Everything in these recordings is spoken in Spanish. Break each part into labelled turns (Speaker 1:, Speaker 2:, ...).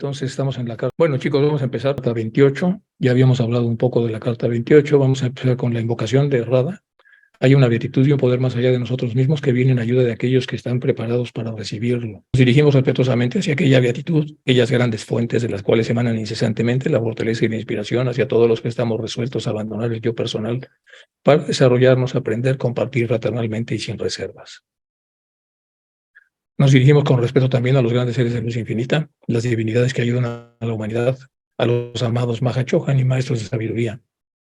Speaker 1: Entonces estamos en la carta. Bueno, chicos, vamos a empezar carta 28. Ya habíamos hablado un poco de la carta 28. Vamos a empezar con la invocación de Radha. Hay una virtud y un poder más allá de nosotros mismos que viene en ayuda de aquellos que están preparados para recibirlo. Nos dirigimos respetuosamente hacia aquella beatitud, aquellas grandes fuentes de las cuales emanan incesantemente la fortaleza y la inspiración hacia todos los que estamos resueltos a abandonar el yo personal para desarrollarnos, aprender, compartir fraternalmente y sin reservas. Nos dirigimos con respeto también a los grandes seres de luz infinita, las divinidades que ayudan a la humanidad, a los amados Mahachohan y maestros de sabiduría.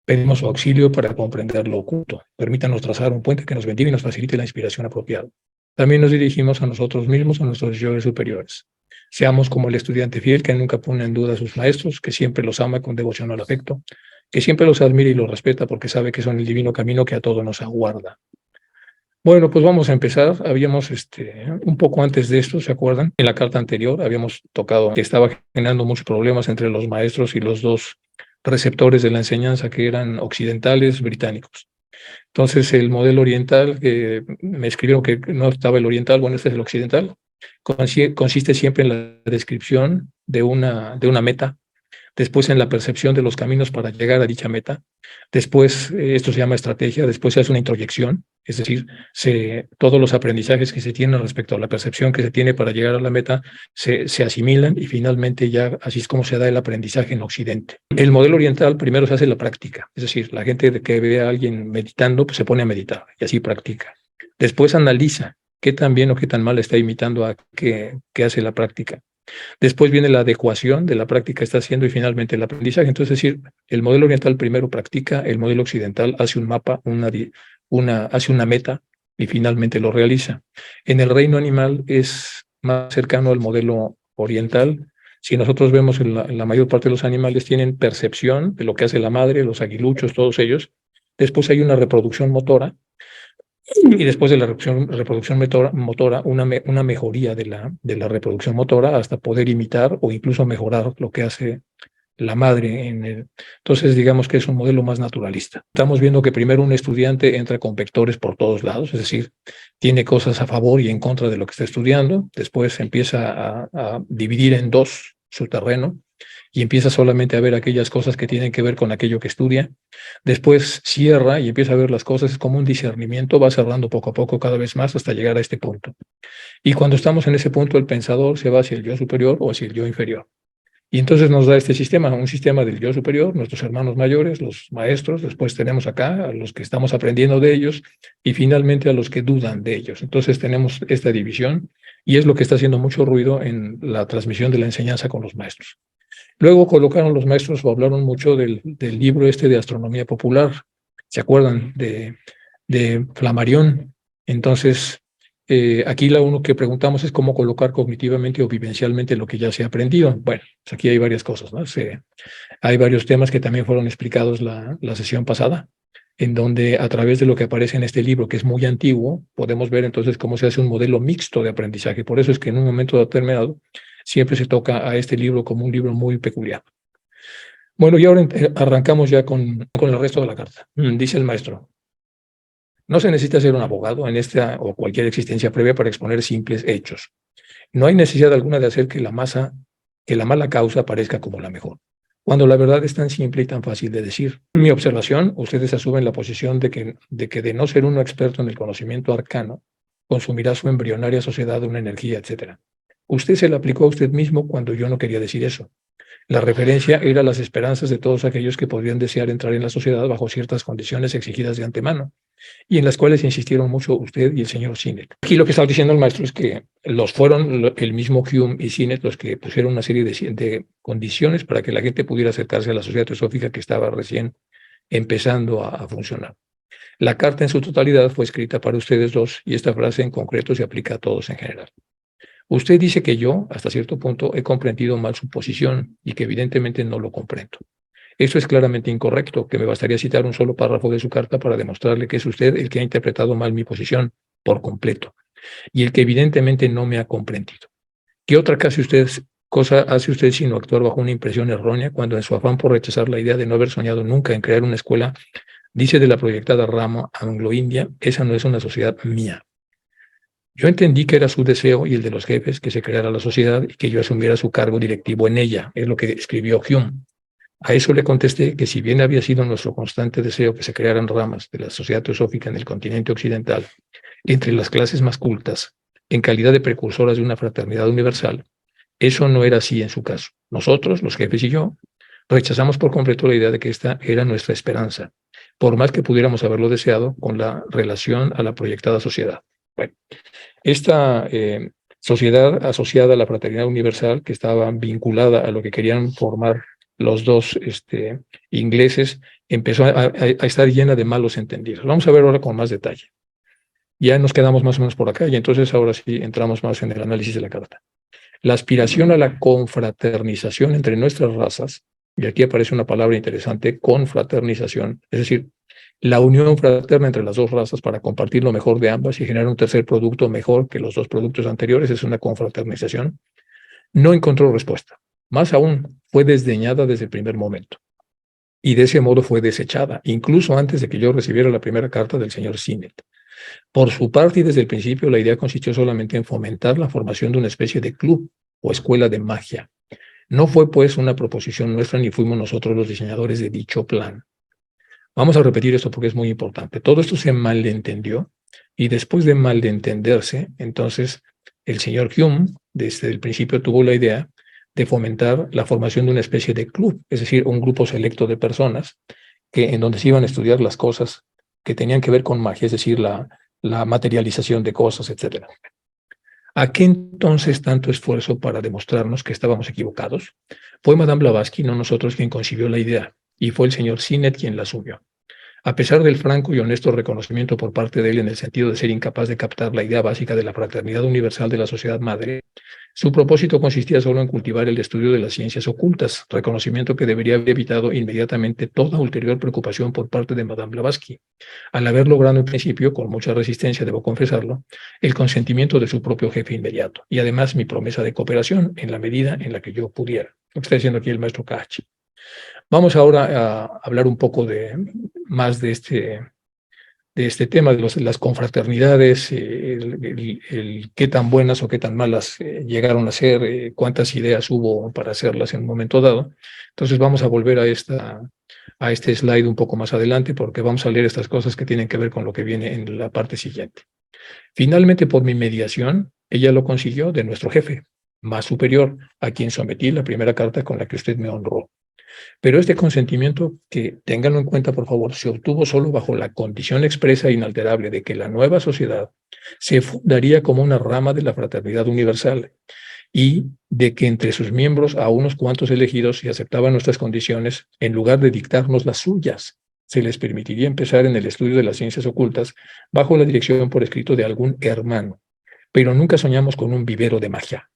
Speaker 1: Pedimos su auxilio para comprender lo oculto. Permítanos trazar un puente que nos bendiga y nos facilite la inspiración apropiada. También nos dirigimos a nosotros mismos, a nuestros yoes superiores. Seamos como el estudiante fiel que nunca pone en duda a sus maestros, que siempre los ama con devoción al afecto, que siempre los admira y los respeta porque sabe que son el divino camino que a todos nos aguarda. Bueno, pues vamos a empezar. Habíamos, un poco antes de esto, ¿se acuerdan? En la carta anterior habíamos tocado que estaba generando muchos problemas entre los maestros y los dos receptores de la enseñanza que eran occidentales británicos. Entonces, el modelo oriental, me escribieron que no estaba el oriental, bueno, este es el occidental, consiste siempre en la descripción de una meta, después en la percepción de los caminos para llegar a dicha meta, después, esto se llama estrategia, después se hace una introyección, es decir, todos los aprendizajes que se tienen respecto a la percepción que se tiene para llegar a la meta se asimilan y finalmente ya así es como se da el aprendizaje en Occidente. El modelo oriental primero se hace la práctica, es decir, la gente que ve a alguien meditando pues se pone a meditar y así practica. Después analiza qué tan bien o qué tan mal está imitando a qué hace la práctica. Después viene la adecuación de la práctica que está haciendo y finalmente el aprendizaje. Entonces, es decir, el modelo oriental primero practica, el modelo occidental hace un mapa, hace una meta y finalmente lo realiza. En el reino animal es más cercano al modelo oriental. Si nosotros vemos en la mayor parte de los animales tienen percepción de lo que hace la madre, los aguiluchos, todos ellos. Después hay una reproducción motora. Y después de la reproducción motora, una mejoría de la reproducción motora hasta poder imitar o incluso mejorar lo que hace la madre. Entonces, digamos que es un modelo más naturalista. Estamos viendo que primero un estudiante entra con vectores por todos lados, es decir, tiene cosas a favor y en contra de lo que está estudiando. Después empieza a dividir en dos su terreno y empieza solamente a ver aquellas cosas que tienen que ver con aquello que estudia. Después cierra y empieza a ver las cosas como un discernimiento, va cerrando poco a poco cada vez más hasta llegar a este punto. Y cuando estamos en ese punto, el pensador se va hacia el yo superior o hacia el yo inferior. Y entonces nos da este sistema, un sistema del yo superior, nuestros hermanos mayores, los maestros, después tenemos acá a los que estamos aprendiendo de ellos y finalmente a los que dudan de ellos. Entonces tenemos esta división y es lo que está haciendo mucho ruido en la transmisión de la enseñanza con los maestros. Luego colocaron los maestros o hablaron mucho del libro de astronomía popular. ¿Se acuerdan de Flammarion? Entonces, aquí lo único que preguntamos es cómo colocar cognitivamente o vivencialmente lo que ya se ha aprendido. Bueno, pues aquí hay varias cosas, ¿no? Hay varios temas que también fueron explicados la sesión pasada, en donde a través de lo que aparece en este libro, que es muy antiguo, podemos ver entonces cómo se hace un modelo mixto de aprendizaje. Por eso es que en un momento determinado siempre se toca a este libro como un libro muy peculiar. Bueno, y ahora arrancamos ya con el resto de la carta. Dice el maestro: no se necesita ser un abogado en esta o cualquier existencia previa para exponer simples hechos. No hay necesidad alguna de hacer que la mala causa parezca como la mejor, cuando la verdad es tan simple y tan fácil de decir. En mi observación, ustedes asumen la posición de que de no ser uno experto en el conocimiento arcano, consumirá su embrionaria sociedad una energía, etc. Usted se la aplicó a usted mismo cuando yo no quería decir eso. La referencia era las esperanzas de todos aquellos que podrían desear entrar en la sociedad bajo ciertas condiciones exigidas de antemano, y en las cuales insistieron mucho usted y el señor Sinnett. Aquí lo que está diciendo el maestro es que fueron el mismo Hume y Sinnett los que pusieron una serie de condiciones para que la gente pudiera acercarse a la sociedad teosófica que estaba recién empezando a funcionar. La carta en su totalidad fue escrita para ustedes dos y esta frase en concreto se aplica a todos en general. Usted dice que yo, hasta cierto punto, he comprendido mal su posición y que evidentemente no lo comprendo. Esto es claramente incorrecto, que me bastaría citar un solo párrafo de su carta para demostrarle que es usted el que ha interpretado mal mi posición por completo y el que evidentemente no me ha comprendido. ¿Qué otra cosa hace usted sino actuar bajo una impresión errónea cuando en su afán por rechazar la idea de no haber soñado nunca en crear una escuela, dice de la proyectada rama anglo-india, esa no es una sociedad mía? Yo entendí que era su deseo y el de los jefes que se creara la sociedad y que yo asumiera su cargo directivo en ella, es lo que escribió Hume. A eso le contesté que si bien había sido nuestro constante deseo que se crearan ramas de la sociedad teosófica en el continente occidental, entre las clases más cultas, en calidad de precursoras de una fraternidad universal, eso no era así en su caso. Nosotros, los jefes y yo, rechazamos por completo la idea de que esta era nuestra esperanza, por más que pudiéramos haberlo deseado con la relación a la proyectada sociedad. Bueno, esta sociedad asociada a la fraternidad universal, que estaba vinculada a lo que querían formar los dos ingleses, empezó a estar llena de malos entendidos. Vamos a ver ahora con más detalle. Ya nos quedamos más o menos por acá y entonces ahora sí entramos más en el análisis de la carta. La aspiración a la confraternización entre nuestras razas, y aquí aparece una palabra interesante, confraternización, es decir, la unión fraterna entre las dos razas para compartir lo mejor de ambas y generar un tercer producto mejor que los dos productos anteriores, es una confraternización, no encontró respuesta. Más aún, fue desdeñada desde el primer momento. Y de ese modo fue desechada, incluso antes de que yo recibiera la primera carta del señor Sinet. Por su parte y desde el principio, la idea consistió solamente en fomentar la formación de una especie de club o escuela de magia. No fue pues una proposición nuestra ni fuimos nosotros los diseñadores de dicho plan. Vamos a repetir esto porque es muy importante. Todo esto se malentendió y después de malentenderse, entonces el señor Hume desde el principio tuvo la idea de fomentar la formación de una especie de club, es decir, un grupo selecto de personas en donde se iban a estudiar las cosas que tenían que ver con magia, es decir, la materialización de cosas, etc. ¿A qué entonces tanto esfuerzo para demostrarnos que estábamos equivocados? Fue Madame Blavatsky, no nosotros, quien concibió la idea, y fue el señor Sinet quien la asumió. A pesar del franco y honesto reconocimiento por parte de él en el sentido de ser incapaz de captar la idea básica de la fraternidad universal de la sociedad madre, su propósito consistía solo en cultivar el estudio de las ciencias ocultas, reconocimiento que debería haber evitado inmediatamente toda ulterior preocupación por parte de Madame Blavatsky, al haber logrado en principio, con mucha resistencia, debo confesarlo, el consentimiento de su propio jefe inmediato, y además mi promesa de cooperación en la medida en la que yo pudiera. Lo que está diciendo aquí el maestro Cachi. Vamos ahora a hablar un poco más de este tema, de las confraternidades, qué tan buenas o qué tan malas llegaron a ser, cuántas ideas hubo para hacerlas en un momento dado. Entonces vamos a volver a este slide un poco más adelante porque vamos a leer estas cosas que tienen que ver con lo que viene en la parte siguiente. Finalmente, por mi mediación, ella lo consiguió de nuestro jefe, más superior, a quien sometí la primera carta con la que usted me honró. Pero este consentimiento, que ténganlo en cuenta por favor, se obtuvo solo bajo la condición expresa e inalterable de que la nueva sociedad se fundaría como una rama de la fraternidad universal y de que entre sus miembros a unos cuantos elegidos, si aceptaban nuestras condiciones, en lugar de dictarnos las suyas, se les permitiría empezar en el estudio de las ciencias ocultas bajo la dirección por escrito de algún hermano. Pero nunca soñamos con un vivero de magia.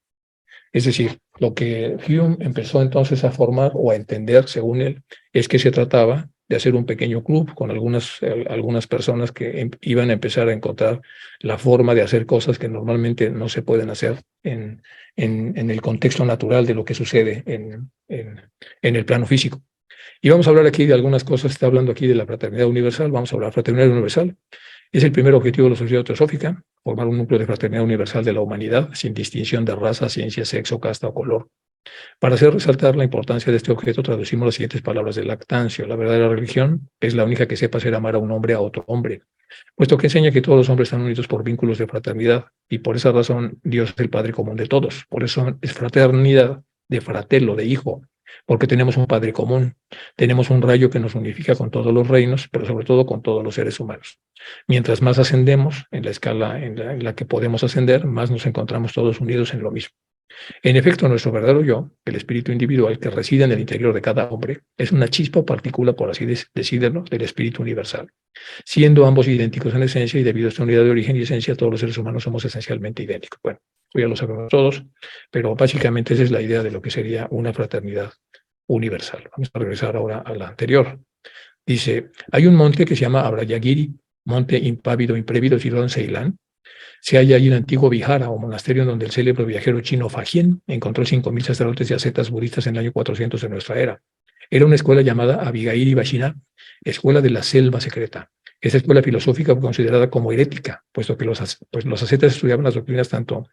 Speaker 1: Es decir, lo que Hume empezó entonces a formar o a entender, según él, es que se trataba de hacer un pequeño club con algunas personas que iban a empezar a encontrar la forma de hacer cosas que normalmente no se pueden hacer en el contexto natural de lo que sucede en el plano físico. Y vamos a hablar aquí de algunas cosas, está hablando aquí de la fraternidad universal, vamos a hablar de fraternidad universal. Es el primer objetivo de la sociedad teosófica, formar un núcleo de fraternidad universal de la humanidad, sin distinción de raza, ciencia, sexo, casta o color. Para hacer resaltar la importancia de este objeto, traducimos las siguientes palabras de Lactancio. La verdadera religión es la única que sepa hacer amar a un hombre a otro hombre, puesto que enseña que todos los hombres están unidos por vínculos de fraternidad, y por esa razón Dios es el Padre común de todos. Por eso es fraternidad de fratello, de hijo, porque tenemos un Padre común, tenemos un rayo que nos unifica con todos los reinos, pero sobre todo con todos los seres humanos. Mientras más ascendemos en la escala en la que podemos ascender, más nos encontramos todos unidos en lo mismo. En efecto, nuestro verdadero yo, el espíritu individual que reside en el interior de cada hombre, es una chispa o partícula, por así decirlo, del espíritu universal. Siendo ambos idénticos en esencia y debido a esta unidad de origen y esencia, todos los seres humanos somos esencialmente idénticos. Bueno, esto ya lo sabemos todos, pero básicamente esa es la idea de lo que sería una fraternidad universal. Vamos a regresar ahora a la anterior. Dice, hay un monte que se llama Abrayagiri, monte impávido, imprévido, situado en Ceilán. Se halla allí un antiguo vihara o monasterio en donde el célebre viajero chino Fagien encontró 5.000 sacerdotes y ascetas budistas en el año 400 de nuestra era. Era una escuela llamada Abigairi Vashina, escuela de la selva secreta, Esta escuela filosófica fue considerada como herética, puesto que los ascetas estudiaban las doctrinas tanto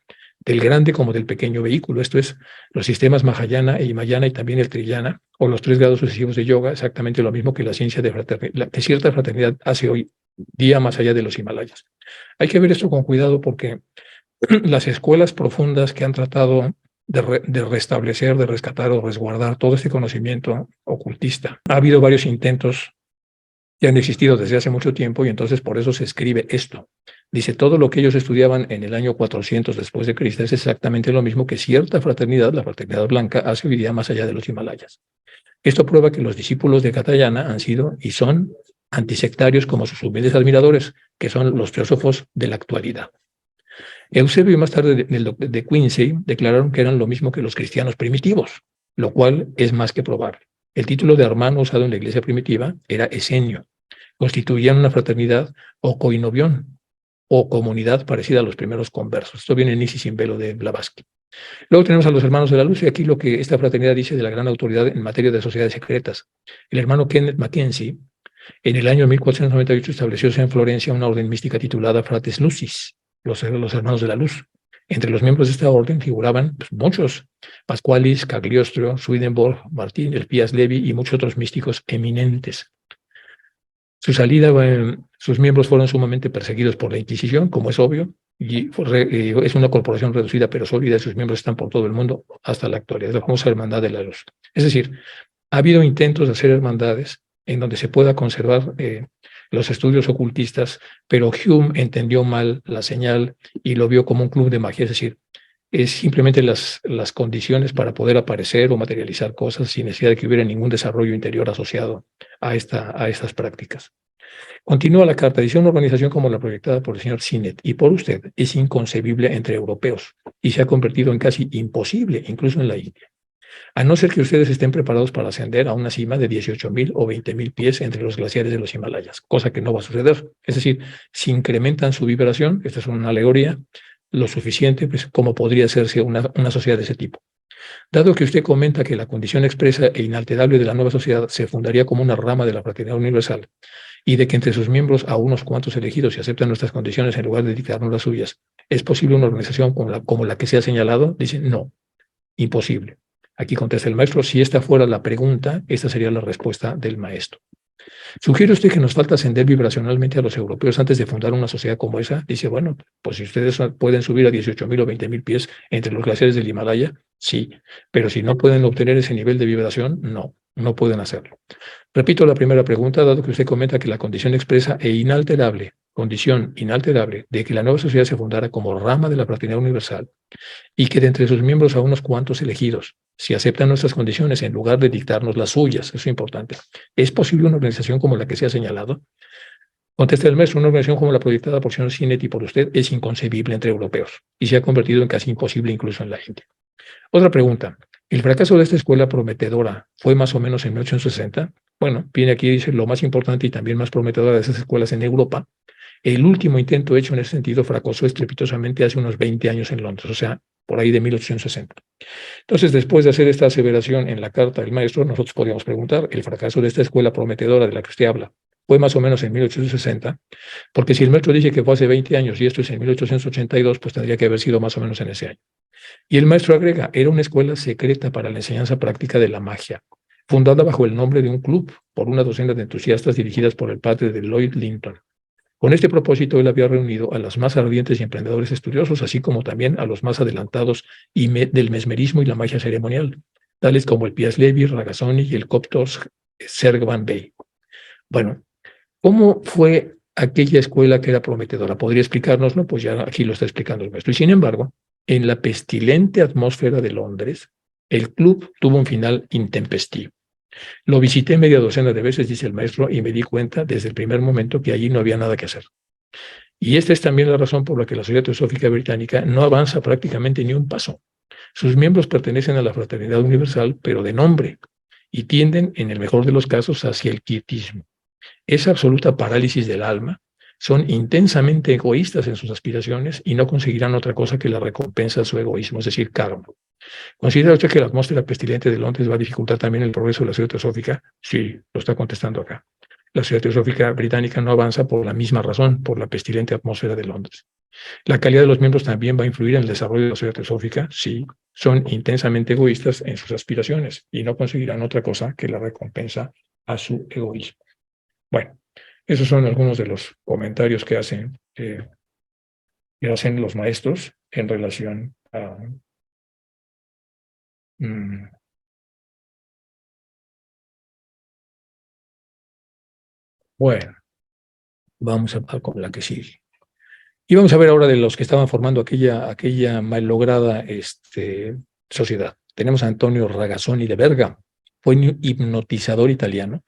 Speaker 1: del grande como del pequeño vehículo, esto es, los sistemas Mahayana e Himayana y también el Triyana, o los 3 grados sucesivos de yoga, exactamente lo mismo que la ciencia de cierta fraternidad hace hoy día más allá de los Himalayas. Hay que ver esto con cuidado porque las escuelas profundas que han tratado de restablecer, de rescatar o resguardar todo este conocimiento ocultista, ha habido varios intentos que han existido desde hace mucho tiempo y entonces por eso se escribe esto. Dice, todo lo que ellos estudiaban en el año 400 después de Cristo es exactamente lo mismo que cierta fraternidad, la fraternidad blanca, hace hoy día más allá de los Himalayas. Esto prueba que los discípulos de Katayana han sido y son antisectarios como sus humildes admiradores, que son los teósofos de la actualidad. Eusebio y más tarde de Quincy declararon que eran lo mismo que los cristianos primitivos, lo cual es más que probable. El título de hermano usado en la iglesia primitiva era esenio. Constituían una fraternidad o coinovión o comunidad parecida a los primeros conversos. Esto viene en Isis sin velo de Blavatsky. Luego tenemos a los hermanos de la luz y aquí lo que esta fraternidad dice de la gran autoridad en materia de sociedades secretas. El hermano Kenneth Mackenzie en el año 1498 estableció en Florencia una orden mística titulada Frates Lucis, los hermanos de la luz. Entre los miembros de esta orden figuraban muchos, Pasqualis, Cagliostro, Swedenborg, Martín, Elías Levi y muchos otros místicos eminentes. Su salida, sus miembros fueron sumamente perseguidos por la Inquisición, como es obvio, y es una corporación reducida pero sólida, y sus miembros están por todo el mundo hasta la actualidad, la famosa Hermandad de la Luz. Es decir, ha habido intentos de hacer hermandades en donde se pueda conservar los estudios ocultistas, pero Hume entendió mal la señal y lo vio como un club de magia, es decir, es simplemente las condiciones para poder aparecer o materializar cosas sin necesidad de que hubiera ningún desarrollo interior asociado a estas prácticas. Continúa la carta, dice una organización como la proyectada por el señor Sinet y por usted es inconcebible entre europeos y se ha convertido en casi imposible incluso en la India. A no ser que ustedes estén preparados para ascender a una cima de 18.000 o 20.000 pies entre los glaciares de los Himalayas, cosa que no va a suceder. Es decir, si incrementan su vibración, esta es una alegoría, lo suficiente, pues como podría hacerse una sociedad de ese tipo. Dado que usted comenta que la condición expresa e inalterable de la nueva sociedad se fundaría como una rama de la fraternidad universal y de que entre sus miembros a unos cuantos elegidos, si aceptan nuestras condiciones en lugar de dictarnos las suyas, es posible una organización como la que se ha señalado, dice no, imposible. Aquí contesta el maestro, si esta fuera la pregunta, esta sería la respuesta del maestro. ¿Sugiere usted que nos falta ascender vibracionalmente a los europeos antes de fundar una sociedad como esa? Dice, bueno, pues si ustedes pueden subir a 18.000 o 20.000 pies entre los glaciares del Himalaya, sí, pero si no pueden obtener ese nivel de vibración, no pueden hacerlo. Repito la primera pregunta, dado que usted comenta que la condición expresa condición inalterable de que la nueva sociedad se fundara como rama de la fraternidad universal y que de entre sus miembros a unos cuantos elegidos, si aceptan nuestras condiciones en lugar de dictarnos las suyas, eso es importante, ¿es posible una organización como la que se ha señalado? Contesta el maestro, una organización como la proyectada por señor Sinet y por usted es inconcebible entre europeos y se ha convertido en casi imposible incluso en la India. Otra pregunta, ¿el fracaso de esta escuela prometedora fue más o menos en 1860? Bueno, viene aquí, dice, lo más importante y también más prometedora de esas escuelas en Europa. El último intento hecho en ese sentido fracasó estrepitosamente hace unos 20 años en Londres, o sea, por ahí de 1860. Entonces, después de hacer esta aseveración en la carta del maestro, nosotros podríamos preguntar, ¿el fracaso de esta escuela prometedora de la que usted habla fue más o menos en 1860? Porque si el maestro dice que fue hace 20 años y esto es en 1882, pues tendría que haber sido más o menos en ese año. Y el maestro agrega, era una escuela secreta para la enseñanza práctica de la magia, fundada bajo el nombre de un club por una docena de entusiastas dirigidas por el padre de Lloyd Linton. Con este propósito, él había reunido a los más ardientes y emprendedores estudiosos, así como también a los más adelantados del mesmerismo y la magia ceremonial, tales como el Piaz Levi, Ragazzoni y el Coptos Servan Bey. Bueno, ¿cómo fue aquella escuela que era prometedora? ¿Podría explicárnoslo? Pues ya aquí lo está explicando el maestro. Y sin embargo, en la pestilente atmósfera de Londres, el club tuvo un final intempestivo. Lo visité media docena de veces, dice el maestro, y me di cuenta desde el primer momento que allí no había nada que hacer. Y esta es también la razón por la que la Sociedad Teosófica Británica no avanza prácticamente ni un paso. Sus miembros pertenecen a la Fraternidad Universal, pero de nombre, y tienden, en el mejor de los casos, hacia el quietismo. Esa absoluta parálisis del alma, son intensamente egoístas en sus aspiraciones y no conseguirán otra cosa que la recompensa de su egoísmo, es decir, karma. ¿Considera usted que la atmósfera pestilente de Londres va a dificultar también el progreso de la sociedad teosófica? Sí, lo está contestando acá. La Sociedad Teosófica Británica no avanza por la misma razón, por la pestilente atmósfera de Londres. La calidad de los miembros también va a influir en el desarrollo de la Sociedad Teosófica si son intensamente egoístas en sus aspiraciones y no conseguirán otra cosa que la recompensa a su egoísmo. Bueno, esos son algunos de los comentarios que hacen los maestros en relación a... bueno, vamos a con la que sigue. Y vamos a ver ahora de los que estaban formando aquella mal lograda sociedad. Tenemos a Antonio Ragazzoni de Bergamo. Fue un hipnotizador italiano,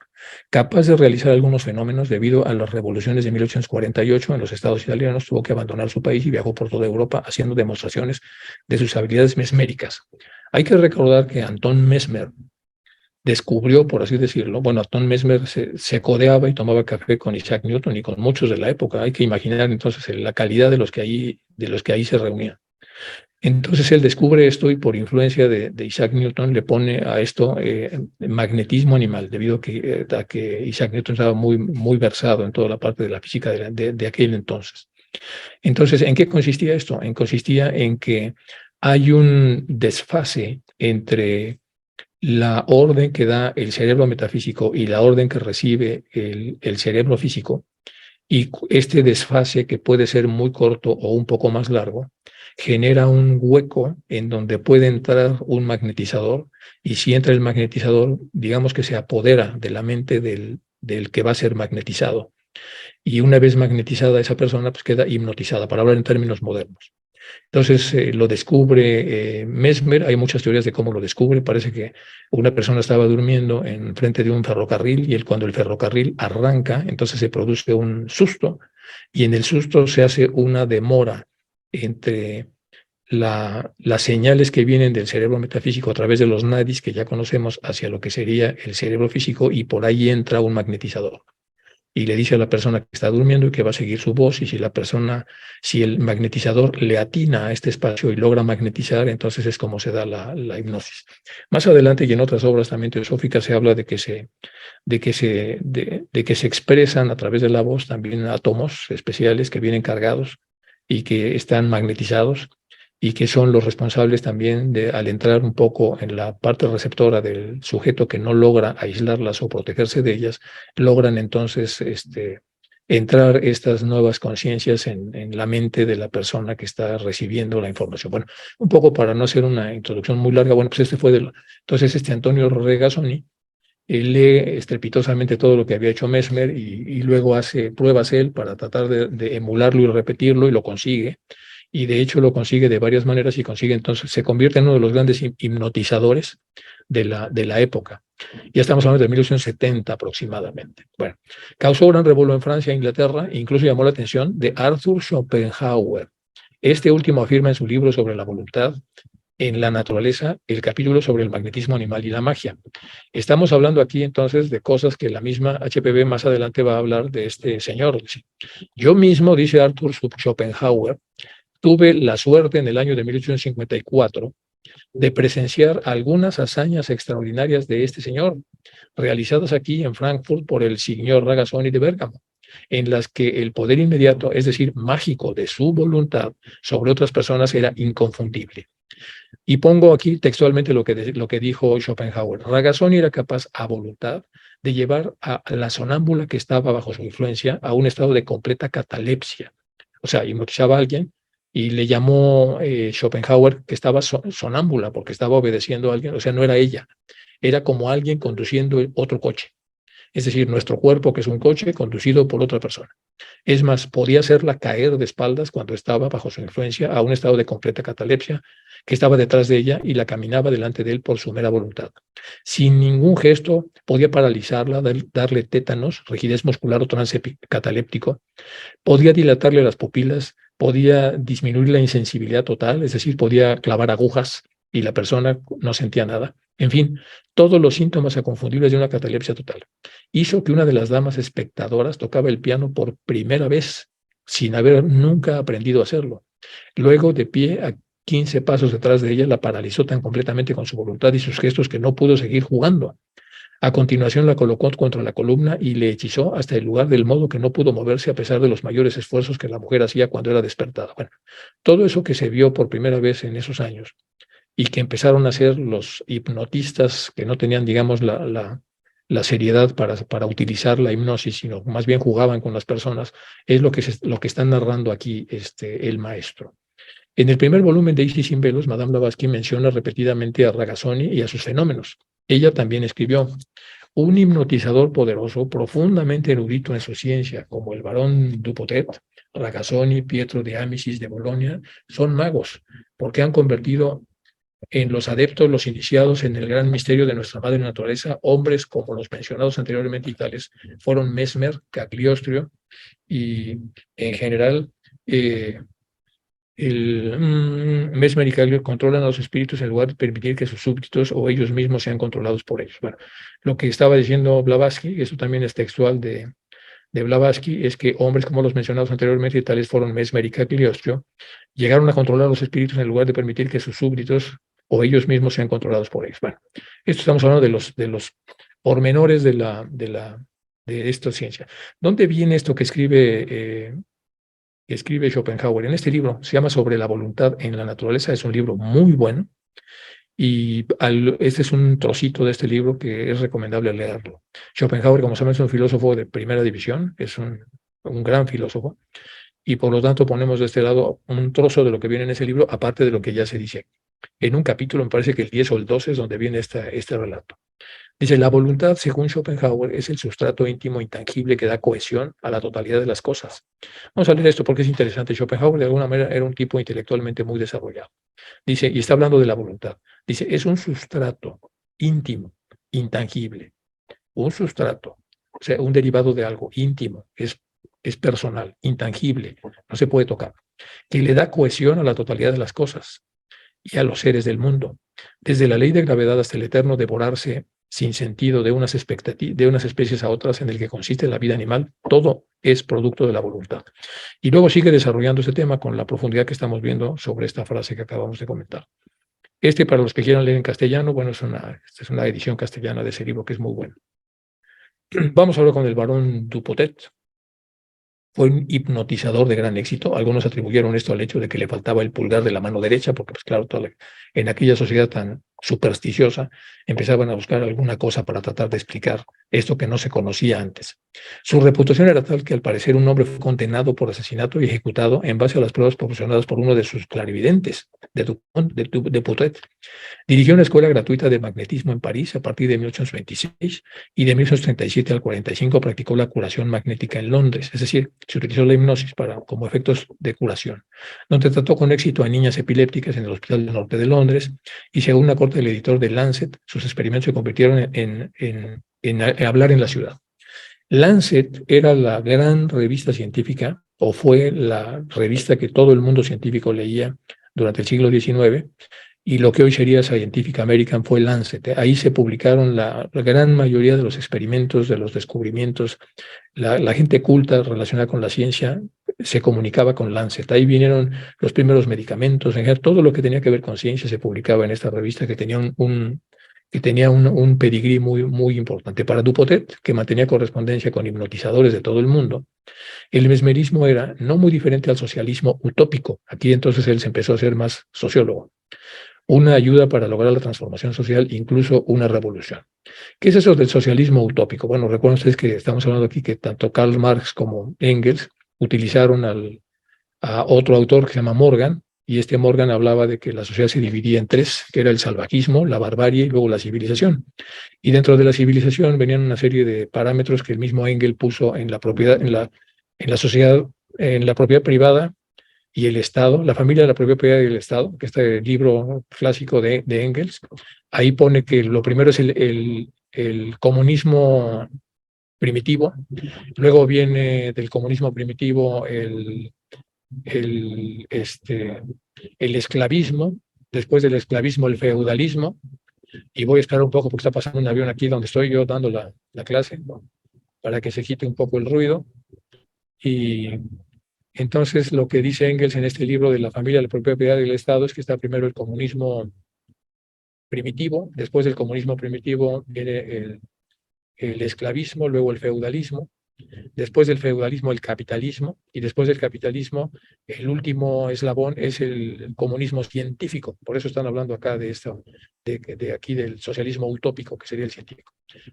Speaker 1: capaz de realizar algunos fenómenos debido a las revoluciones de 1848 en los estados italianos. Tuvo que abandonar su país y viajó por toda Europa haciendo demostraciones de sus habilidades mesméricas. Hay que recordar que Anton Mesmer descubrió, por así decirlo, bueno, Anton Mesmer se codeaba y tomaba café con Isaac Newton y con muchos de la época. Hay que imaginar entonces la calidad de los que ahí se reunían. Entonces él descubre esto y por influencia de Isaac Newton le pone a esto magnetismo animal, debido a que Isaac Newton estaba muy versado en toda la parte de la física de aquel entonces. Entonces, ¿en qué consistía esto? Consistía en que hay un desfase entre la orden que da el cerebro metafísico y la orden que recibe el cerebro físico, y este desfase, que puede ser muy corto o un poco más largo, genera un hueco en donde puede entrar un magnetizador, y si entra el magnetizador, digamos que se apodera de la mente del que va a ser magnetizado. Y una vez magnetizada esa persona, pues queda hipnotizada, para hablar en términos modernos. Entonces lo descubre Mesmer. Hay muchas teorías de cómo lo descubre. Parece que una persona estaba durmiendo en frente de un ferrocarril y cuando el ferrocarril arranca, entonces se produce un susto, y en el susto se hace una demora entre las señales que vienen del cerebro metafísico a través de los nadis que ya conocemos hacia lo que sería el cerebro físico, y por ahí entra un magnetizador y le dice a la persona que está durmiendo que va a seguir su voz, y si el magnetizador le atina a este espacio y logra magnetizar, entonces es como se da la hipnosis. Más adelante y en otras obras también teosóficas se habla de que se expresan a través de la voz también átomos especiales que vienen cargados y que están magnetizados, y que son los responsables también de, al entrar un poco en la parte receptora del sujeto que no logra aislarlas o protegerse de ellas, logran entonces entrar estas nuevas conciencias en la mente de la persona que está recibiendo la información. Bueno, un poco para no hacer una introducción muy larga, bueno, pues entonces Antonio Regazzoni lee estrepitosamente todo lo que había hecho Mesmer, y luego hace pruebas él para tratar de emularlo y repetirlo, y lo consigue. Y de hecho lo consigue de varias maneras, y entonces se convierte en uno de los grandes hipnotizadores de la época. Ya estamos hablando de 1870 aproximadamente. Bueno, causó gran revuelo en Francia e Inglaterra, e incluso llamó la atención de Arthur Schopenhauer. Este último afirma en su libro sobre la voluntad en la naturaleza el capítulo sobre el magnetismo animal y la magia. Estamos hablando aquí entonces de cosas que la misma HPB más adelante va a hablar de este señor. Yo mismo, dice Arthur Schopenhauer, tuve la suerte en el año de 1854 de presenciar algunas hazañas extraordinarias de este señor, realizadas aquí en Frankfurt por el señor Ragazzoni de Bergamo, en las que el poder inmediato, es decir, mágico de su voluntad sobre otras personas, era inconfundible. Y pongo aquí textualmente lo que dijo Schopenhauer. Ragazzoni era capaz a voluntad de llevar a la sonámbula que estaba bajo su influencia a un estado de completa catalepsia. O sea, hipnotizaba a alguien y le llamó Schopenhauer que estaba sonámbula porque estaba obedeciendo a alguien. O sea, no era ella, era como alguien conduciendo otro coche. Es decir, nuestro cuerpo, que es un coche conducido por otra persona. Es más, podía hacerla caer de espaldas cuando estaba bajo su influencia a un estado de completa catalepsia, que estaba detrás de ella y la caminaba delante de él por su mera voluntad. Sin ningún gesto podía paralizarla, darle tétanos, rigidez muscular o trance cataléptico, podía dilatarle las pupilas, podía disminuir la insensibilidad total, es decir, podía clavar agujas y la persona no sentía nada. En fin, todos los síntomas inconfundibles de una catalepsia total. Hizo que una de las damas espectadoras tocaba el piano por primera vez, sin haber nunca aprendido a hacerlo. Luego, de pie a 15 pasos detrás de ella, la paralizó tan completamente con su voluntad y sus gestos que no pudo seguir jugando. A continuación la colocó contra la columna y le hechizó hasta el lugar del modo que no pudo moverse a pesar de los mayores esfuerzos que la mujer hacía cuando era despertada. Bueno, todo eso que se vio por primera vez en esos años y que empezaron a hacer los hipnotistas que no tenían, digamos, la seriedad para utilizar la hipnosis, sino más bien jugaban con las personas, es lo que está narrando aquí el maestro. En el primer volumen de Isis sin velos, Madame Blavatsky menciona repetidamente a Ragazzoni y a sus fenómenos. Ella también escribió: un hipnotizador poderoso, profundamente erudito en su ciencia, como el barón Dupotet, Ragazzoni, Pietro de Amicis de Bolonia, son magos, porque han convertido en los adeptos, los iniciados en el gran misterio de nuestra madre naturaleza, hombres como los mencionados anteriormente y tales fueron Mesmer, Cagliostro y en general Mesmer y Cagliostro controlan a los espíritus en lugar de permitir que sus súbditos o ellos mismos sean controlados por ellos. Bueno, lo que estaba diciendo Blavatsky, eso también es textual de Blavatsky, es que hombres como los mencionados anteriormente y tales fueron Mesmer y Cagliostro, llegaron a controlar a los espíritus en lugar de permitir que sus súbditos o ellos mismos sean controlados por ellos. Bueno, esto estamos hablando de los pormenores de esta ciencia. ¿Dónde viene esto que escribe Schopenhauer? En este libro, se llama Sobre la voluntad en la naturaleza, es un libro muy bueno y este es un trocito de este libro que es recomendable leerlo. Schopenhauer, como saben, es un filósofo de primera división, es un gran filósofo, y por lo tanto ponemos de este lado un trozo de lo que viene en ese libro, aparte de lo que ya se dice. En un capítulo, me parece que el 10 o el 12 es donde viene este relato. Dice: la voluntad, según Schopenhauer, es el sustrato íntimo intangible que da cohesión a la totalidad de las cosas. Vamos a leer esto porque es interesante. Schopenhauer, de alguna manera, era un tipo intelectualmente muy desarrollado. Dice, y está hablando de la voluntad. Dice: es un sustrato íntimo, intangible. Un sustrato, o sea, un derivado de algo íntimo, es personal, intangible, no se puede tocar, que le da cohesión a la totalidad de las cosas y a los seres del mundo. Desde la ley de gravedad hasta el eterno devorarse sin sentido de unas especies a otras en el que consiste la vida animal, todo es producto de la voluntad. Y luego sigue desarrollando este tema con la profundidad que estamos viendo sobre esta frase que acabamos de comentar. Para los que quieran leer en castellano, bueno, esta es una edición castellana de ese libro que es muy bueno. Vamos ahora con el barón Dupotet. Fue un hipnotizador de gran éxito. Algunos atribuyeron esto al hecho de que le faltaba el pulgar de la mano derecha, porque, pues claro, en aquella sociedad tan supersticiosa empezaban a buscar alguna cosa para tratar de explicar esto que no se conocía antes. Su reputación era tal que al parecer un hombre fue condenado por asesinato y ejecutado en base a las pruebas proporcionadas por uno de sus clarividentes, de Potet. Dirigió una escuela gratuita de magnetismo en París a partir de 1826 y de 1837 al 45 practicó la curación magnética en Londres, es decir, se utilizó la hipnosis como efectos de curación, donde trató con éxito a niñas epilépticas en el Hospital del Norte de Londres y según una corte del editor de Lancet, sus experimentos se convirtieron en hablar en la ciudad. Lancet era la gran revista científica, o fue la revista que todo el mundo científico leía durante el siglo XIX, y lo que hoy sería Scientific American fue Lancet. Ahí se publicaron la gran mayoría de los experimentos, de los descubrimientos. La gente culta relacionada con la ciencia se comunicaba con Lancet. Ahí vinieron los primeros medicamentos. En general, todo lo que tenía que ver con ciencia se publicaba en esta revista que tenía un pedigrí muy, muy importante. Para Dupotet, que mantenía correspondencia con hipnotizadores de todo el mundo, el mesmerismo era no muy diferente al socialismo utópico. Aquí entonces él se empezó a ser más sociólogo. Una ayuda para lograr la transformación social, incluso una revolución. ¿Qué es eso del socialismo utópico? Bueno, recuerden ustedes que estamos hablando aquí que tanto Karl Marx como Engels utilizaron a otro autor que se llama Morgan, y Morgan hablaba de que la sociedad se dividía en tres, que era el salvajismo, la barbarie y luego la civilización. Y dentro de la civilización venían una serie de parámetros que el mismo Engels puso en la propiedad, en la sociedad, en la propiedad privada y el Estado, la familia de la propiedad y el Estado, que este libro clásico de Engels, ahí pone que lo primero es el comunismo primitivo, luego viene del comunismo primitivo el, este, el esclavismo, después del esclavismo el feudalismo, y voy a esperar un poco porque está pasando un avión aquí donde estoy yo dando la clase, ¿no? Para que se quite un poco el ruido. Y entonces lo que dice Engels en este libro de la familia, la propiedad del Estado es que está primero el comunismo primitivo, después del comunismo primitivo viene el esclavismo, luego el feudalismo, después del feudalismo el capitalismo, y después del capitalismo el último eslabón es el comunismo científico. Por eso están hablando acá de esto, de aquí del socialismo utópico, que sería el científico.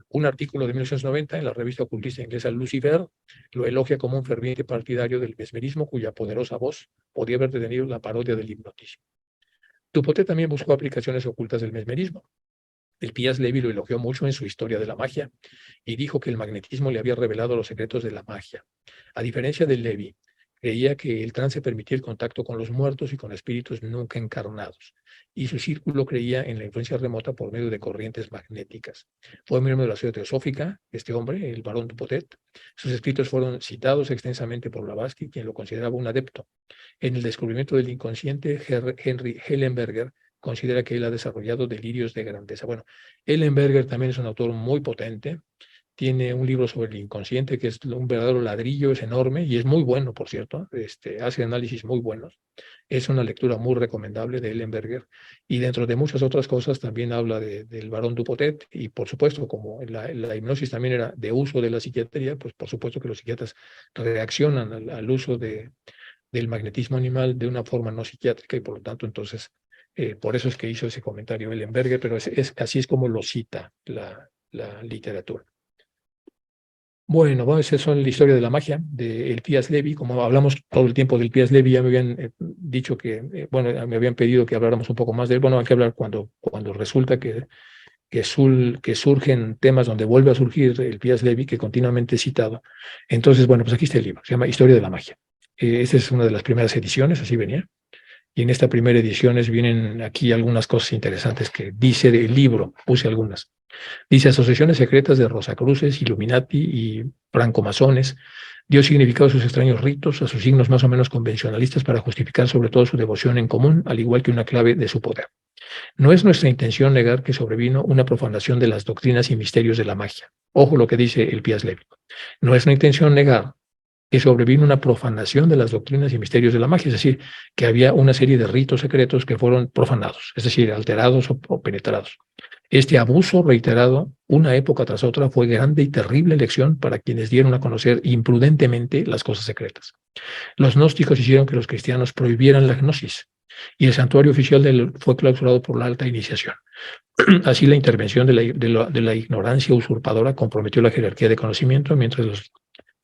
Speaker 1: Un artículo de 1990 en la revista ocultista inglesa Lucifer lo elogia como un ferviente partidario del mesmerismo, cuya poderosa voz podía haber detenido la parodia del hipnotismo. Dupotet también buscó aplicaciones ocultas del mesmerismo. Elías Levi lo elogió mucho en su Historia de la magia y dijo que el magnetismo le había revelado los secretos de la magia. A diferencia de Levi, creía que el trance permitía el contacto con los muertos y con espíritus nunca encarnados, y su círculo creía en la influencia remota por medio de corrientes magnéticas. Fue miembro de la Sociedad Teosófica, este hombre, el barón Dupotet. Sus escritos fueron citados extensamente por Blavatsky, quien lo consideraba un adepto. En el descubrimiento del inconsciente, Henry Hellenberger considera que él ha desarrollado delirios de grandeza. Bueno, Ellenberger también es un autor muy potente, tiene un libro sobre el inconsciente que es un verdadero ladrillo, es enorme y es muy bueno, por cierto, hace análisis muy buenos. Es una lectura muy recomendable de Ellenberger y dentro de muchas otras cosas también habla del barón Dupotet y por supuesto como la hipnosis también era de uso de la psiquiatría, pues por supuesto que los psiquiatras reaccionan al uso del magnetismo animal de una forma no psiquiátrica y por lo tanto entonces por eso es que hizo ese comentario Ellenberger, pero así es como lo cita la literatura. Bueno, esa es la historia de la magia de Elías Levi. Como hablamos todo el tiempo de Elías Levi, ya me habían dicho que, bueno, me habían pedido que habláramos un poco más de él. Bueno, hay que hablar cuando resulta que surgen temas donde vuelve a surgir Elías Levi, que continuamente es citado. Entonces, bueno, pues aquí está el libro, se llama Historia de la magia. Esta es una de las primeras ediciones, así venía. Y en esta primera edición vienen aquí algunas cosas interesantes que dice del libro, puse algunas. Dice, asociaciones secretas de Rosacruces, Illuminati y francomasones dio significado a sus extraños ritos, a sus signos más o menos convencionalistas para justificar sobre todo su devoción en común, al igual que una clave de su poder. No es nuestra intención negar que sobrevino una profanación de las doctrinas y misterios de la magia. Ojo lo que dice Elías Levi. No es nuestra intención negar que sobrevino una profanación de las doctrinas y misterios de la magia, es decir, que había una serie de ritos secretos que fueron profanados, es decir, alterados o penetrados. Este abuso reiterado, una época tras otra, fue grande y terrible lección para quienes dieron a conocer imprudentemente las cosas secretas. Los gnósticos hicieron que los cristianos prohibieran la gnosis, y el santuario oficial fue clausurado por la alta iniciación. Así, la intervención de la ignorancia usurpadora comprometió la jerarquía de conocimiento, mientras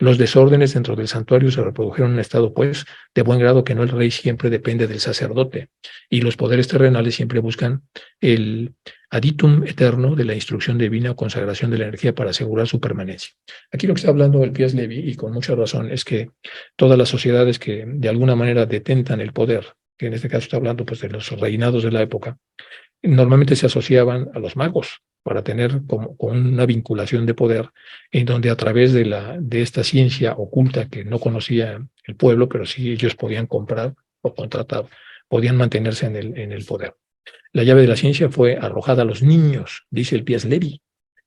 Speaker 1: los desórdenes dentro del santuario se reprodujeron en un estado, pues, de buen grado que no el rey siempre depende del sacerdote, y los poderes terrenales siempre buscan el aditum eterno de la instrucción divina o consagración de la energía para asegurar su permanencia. Aquí lo que está hablando Elías Levi, y con mucha razón, es que todas las sociedades que de alguna manera detentan el poder, que en este caso está hablando pues de los reinados de la época, normalmente se asociaban a los magos para tener como una vinculación de poder en donde a través de esta ciencia oculta que no conocía el pueblo, pero sí ellos podían comprar o contratar, podían mantenerse en el poder. La llave de la ciencia fue arrojada a los niños, dice Elías Levi.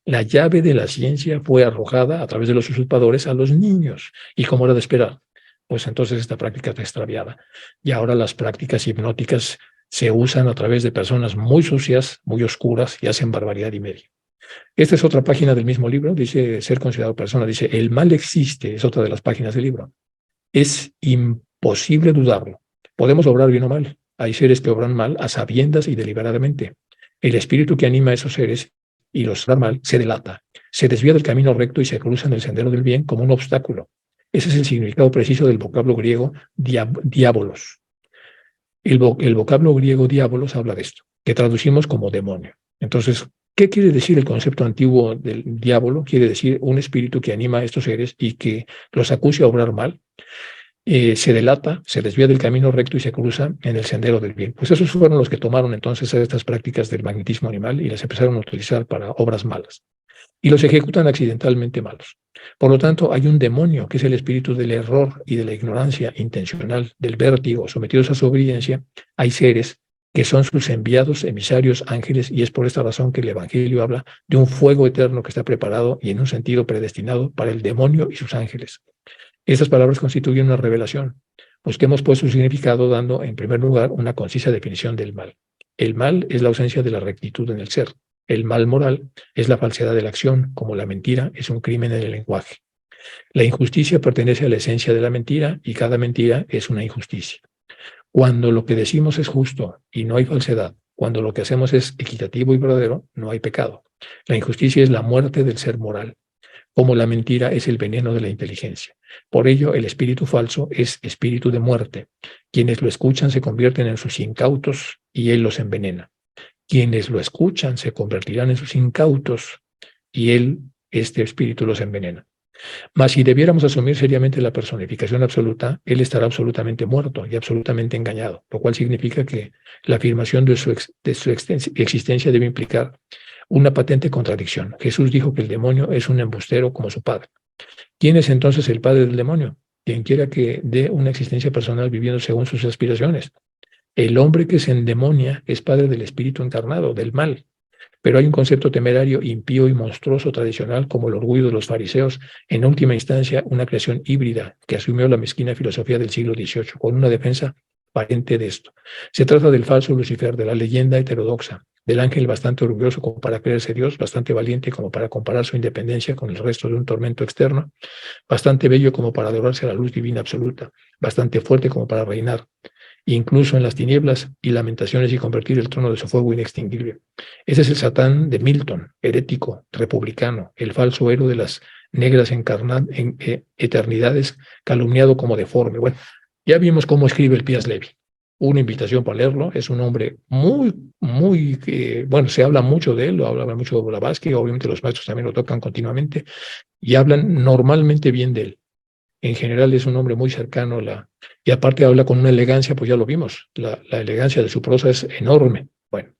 Speaker 1: La llave de la ciencia fue arrojada a través de los usurpadores a los niños. ¿Y cómo era de esperar? Pues entonces esta práctica está extraviada. Y ahora las prácticas hipnóticas se usan a través de personas muy sucias, muy oscuras y hacen barbaridad y media. Esta es otra página del mismo libro, dice ser considerado persona, dice el mal existe, es otra de las páginas del libro. Es imposible dudarlo. Podemos obrar bien o mal. Hay seres que obran mal a sabiendas y deliberadamente. El espíritu que anima a esos seres y los da mal se delata, se desvía del camino recto y se cruza en el sendero del bien como un obstáculo. Ese es el significado preciso del vocablo griego diabolos. El vocablo griego diabolos habla de esto, que traducimos como demonio. Entonces, ¿qué quiere decir el concepto antiguo del diablo? Quiere decir un espíritu que anima a estos seres y que los acuse a obrar mal, se delata, se desvía del camino recto y se cruza en el sendero del bien. Pues esos fueron los que tomaron entonces estas prácticas del magnetismo animal y las empezaron a utilizar para obras malas. Y los ejecutan accidentalmente malos. Por lo tanto, hay un demonio que es el espíritu del error y de la ignorancia intencional, del vértigo, sometidos a su obediencia. Hay seres que son sus enviados, emisarios, ángeles, y es por esta razón que el Evangelio habla de un fuego eterno que está preparado y en un sentido predestinado para el demonio y sus ángeles. Estas palabras constituyen una revelación, pues que hemos puesto su significado dando, en primer lugar, una concisa definición del mal. El mal es la ausencia de la rectitud en el ser. El mal moral es la falsedad de la acción, como la mentira es un crimen en el lenguaje. La injusticia pertenece a la esencia de la mentira y cada mentira es una injusticia. Cuando lo que decimos es justo y no hay falsedad, cuando lo que hacemos es equitativo y verdadero, no hay pecado. La injusticia es la muerte del ser moral, como la mentira es el veneno de la inteligencia. Por ello, el espíritu falso es espíritu de muerte. Quienes lo escuchan se convierten en sus incautos y él los envenena. Quienes lo escuchan se convertirán en sus incautos y él, este espíritu, los envenena. Mas si debiéramos asumir seriamente la personificación absoluta, él estará absolutamente muerto y absolutamente engañado, lo cual significa que la afirmación de su existencia debe implicar una patente contradicción. Jesús dijo que el demonio es un embustero como su padre. ¿Quién es entonces el padre del demonio? Quien quiera que dé una existencia personal viviendo según sus aspiraciones. El hombre que se endemonia es padre del espíritu encarnado, del mal. Pero hay un concepto temerario, impío y monstruoso tradicional como el orgullo de los fariseos, en última instancia una creación híbrida que asumió la mezquina filosofía del siglo XVIII con una defensa parente de esto. Se trata del falso Lucifer, de la leyenda heterodoxa, del ángel bastante orgulloso como para creerse Dios, bastante valiente como para comparar su independencia con el resto de un tormento externo, bastante bello como para adorarse a la luz divina absoluta, bastante fuerte como para reinar, incluso en las tinieblas y lamentaciones y convertir el trono de su fuego inextinguible. Ese es el Satán de Milton, herético, republicano, el falso héroe de las negras eternidades, calumniado como deforme. Bueno, ya vimos cómo escribe el Pías Levi. Una invitación para leerlo. Es un hombre bueno, se habla mucho de él, lo habla mucho de Blavatsky, obviamente los maestros también lo tocan continuamente y hablan normalmente bien de él. En general es un hombre muy cercano, y aparte habla con una elegancia, pues ya lo vimos, la elegancia de su prosa es enorme. Bueno,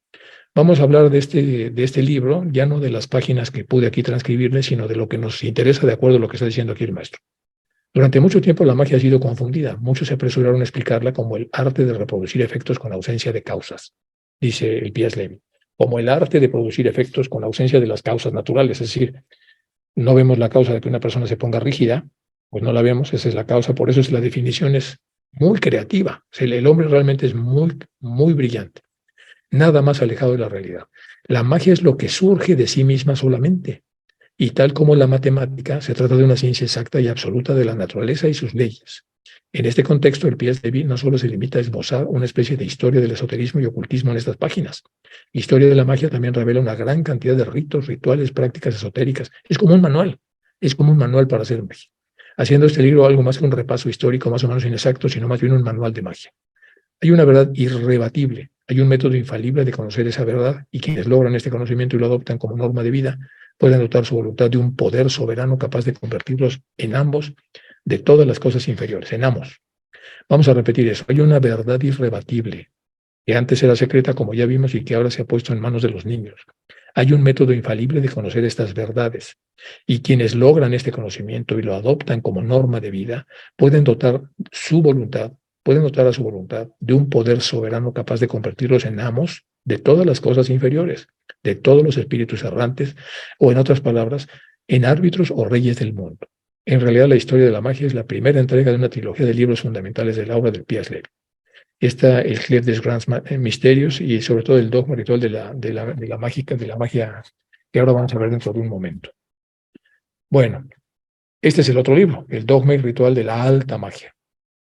Speaker 1: vamos a hablar de este libro, ya no de las páginas que pude aquí transcribirle, sino de lo que nos interesa de acuerdo a lo que está diciendo aquí el maestro. Durante mucho tiempo la magia ha sido confundida. Muchos se apresuraron a explicarla como el arte de reproducir efectos con ausencia de causas, dice el Pías Levi, como el arte de producir efectos con ausencia de las causas naturales. Es decir, no vemos la causa de que una persona se ponga rígida, pues no la vemos, esa es la causa. Por eso la definición es muy creativa. O sea, el hombre realmente es muy brillante. Nada más alejado de la realidad. La magia es lo que surge de sí misma solamente. Y tal como la matemática, se trata de una ciencia exacta y absoluta de la naturaleza y sus leyes. En este contexto, el Pías Levi no solo se limita a esbozar una especie de historia del esoterismo y ocultismo en estas páginas. La historia de la magia también revela una gran cantidad de ritos, rituales, prácticas esotéricas. Es como un manual para hacer magia. Haciendo este libro algo más que un repaso histórico más o menos inexacto, sino más bien un manual de magia. Hay una verdad irrebatible, hay un método infalible de conocer esa verdad y quienes logran este conocimiento y lo adoptan como norma de vida pueden dotar su voluntad de un poder soberano capaz de convertirlos en ambos de todas las cosas inferiores, en ambos. Vamos a repetir eso. Hay una verdad irrebatible que antes era secreta, como ya vimos, y que ahora se ha puesto en manos de los niños. Hay un método infalible de conocer estas verdades, y quienes logran este conocimiento y lo adoptan como norma de vida, pueden dotar a su voluntad de un poder soberano capaz de convertirlos en amos de todas las cosas inferiores, de todos los espíritus errantes, o en otras palabras, en árbitros o reyes del mundo. En realidad, la historia de la magia es la primera entrega de una trilogía de libros fundamentales de la obra del Pías Levi. Está el Clef des Grands Misterios y sobre todo el dogma ritual de la magia que ahora vamos a ver dentro de un momento. Bueno, este es el otro libro, el dogma y ritual de la alta magia,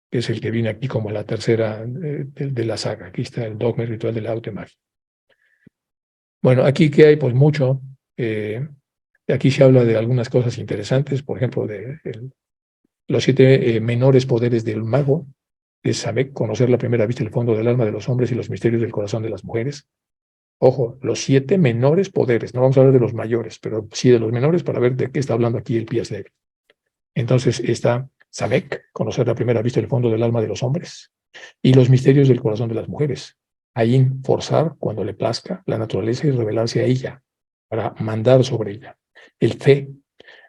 Speaker 1: que es el que viene aquí como la tercera de la saga. Aquí está el dogma y ritual de la alta magia. Bueno, aquí que hay pues mucho. Aquí se habla de algunas cosas interesantes, por ejemplo, de los 7 menores poderes del mago, es saber conocer la primera vista el fondo del alma de los hombres y los misterios del corazón de las mujeres. Ojo, los 7 menores poderes, no vamos a hablar de los mayores, pero sí de los menores para ver de qué está hablando aquí el Pías Levi. Entonces está Samek, conocer la primera vista el fondo del alma de los hombres y los misterios del corazón de las mujeres. Ain, forzar cuando le plazca la naturaleza y revelarse a ella para mandar sobre ella. El Fe,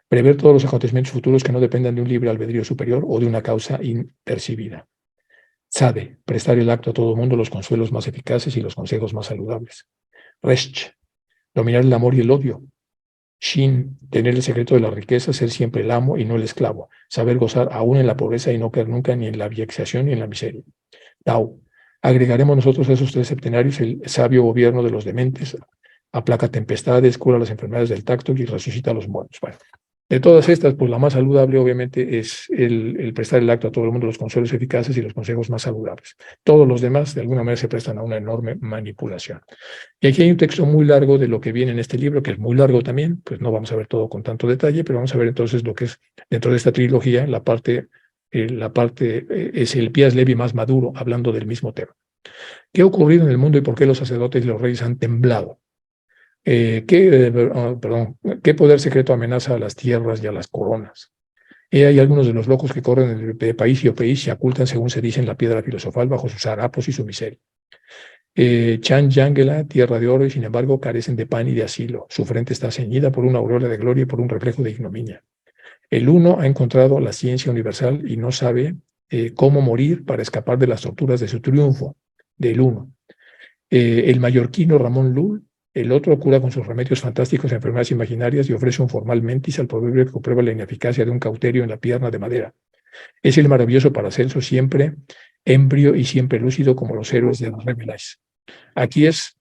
Speaker 1: prever todos los acontecimientos futuros que no dependan de un libre albedrío superior o de una causa impercibida. Tzade, prestar el acto a todo mundo los consuelos más eficaces y los consejos más saludables. Resh, dominar el amor y el odio. Shin, tener el secreto de la riqueza, ser siempre el amo y no el esclavo. Saber gozar aún en la pobreza y no caer nunca ni en la vexación ni en la miseria. Tao, agregaremos nosotros a esos 3 septenarios el sabio gobierno de los dementes, aplaca tempestades, cura las enfermedades del tacto y resucita a los muertos. Bueno, de todas estas, pues la más saludable obviamente es el prestar el acto a todo el mundo, los consuelos eficaces y los consejos más saludables. Todos los demás de alguna manera se prestan a una enorme manipulación. Y aquí hay un texto muy largo de lo que viene en este libro, que es muy largo también, pues no vamos a ver todo con tanto detalle, pero vamos a ver entonces lo que es dentro de esta trilogía, es el Pias Levi más maduro, hablando del mismo tema. ¿Qué ha ocurrido en el mundo y por qué los sacerdotes y los reyes han temblado? ¿Qué poder secreto amenaza a las tierras y a las coronas? Hay algunos de los locos que corren de país y país se ocultan, según se dice en la piedra filosofal, bajo sus harapos y su miseria. Chan Yangela, tierra de oro, y sin embargo carecen de pan y de asilo. Su frente está ceñida por una aurora de gloria y por un reflejo de ignominia. El uno ha encontrado la ciencia universal y no sabe cómo morir para escapar de las torturas de su triunfo, del uno. El mallorquino Ramón Lull, el otro cura con sus remedios fantásticos enfermedades imaginarias y ofrece un formal mentis al proverbio que comprueba la ineficacia de un cauterio en la pierna de madera. Es el maravilloso Paracelso, siempre embrio y siempre lúcido como los héroes de los Rabelais. Aquí es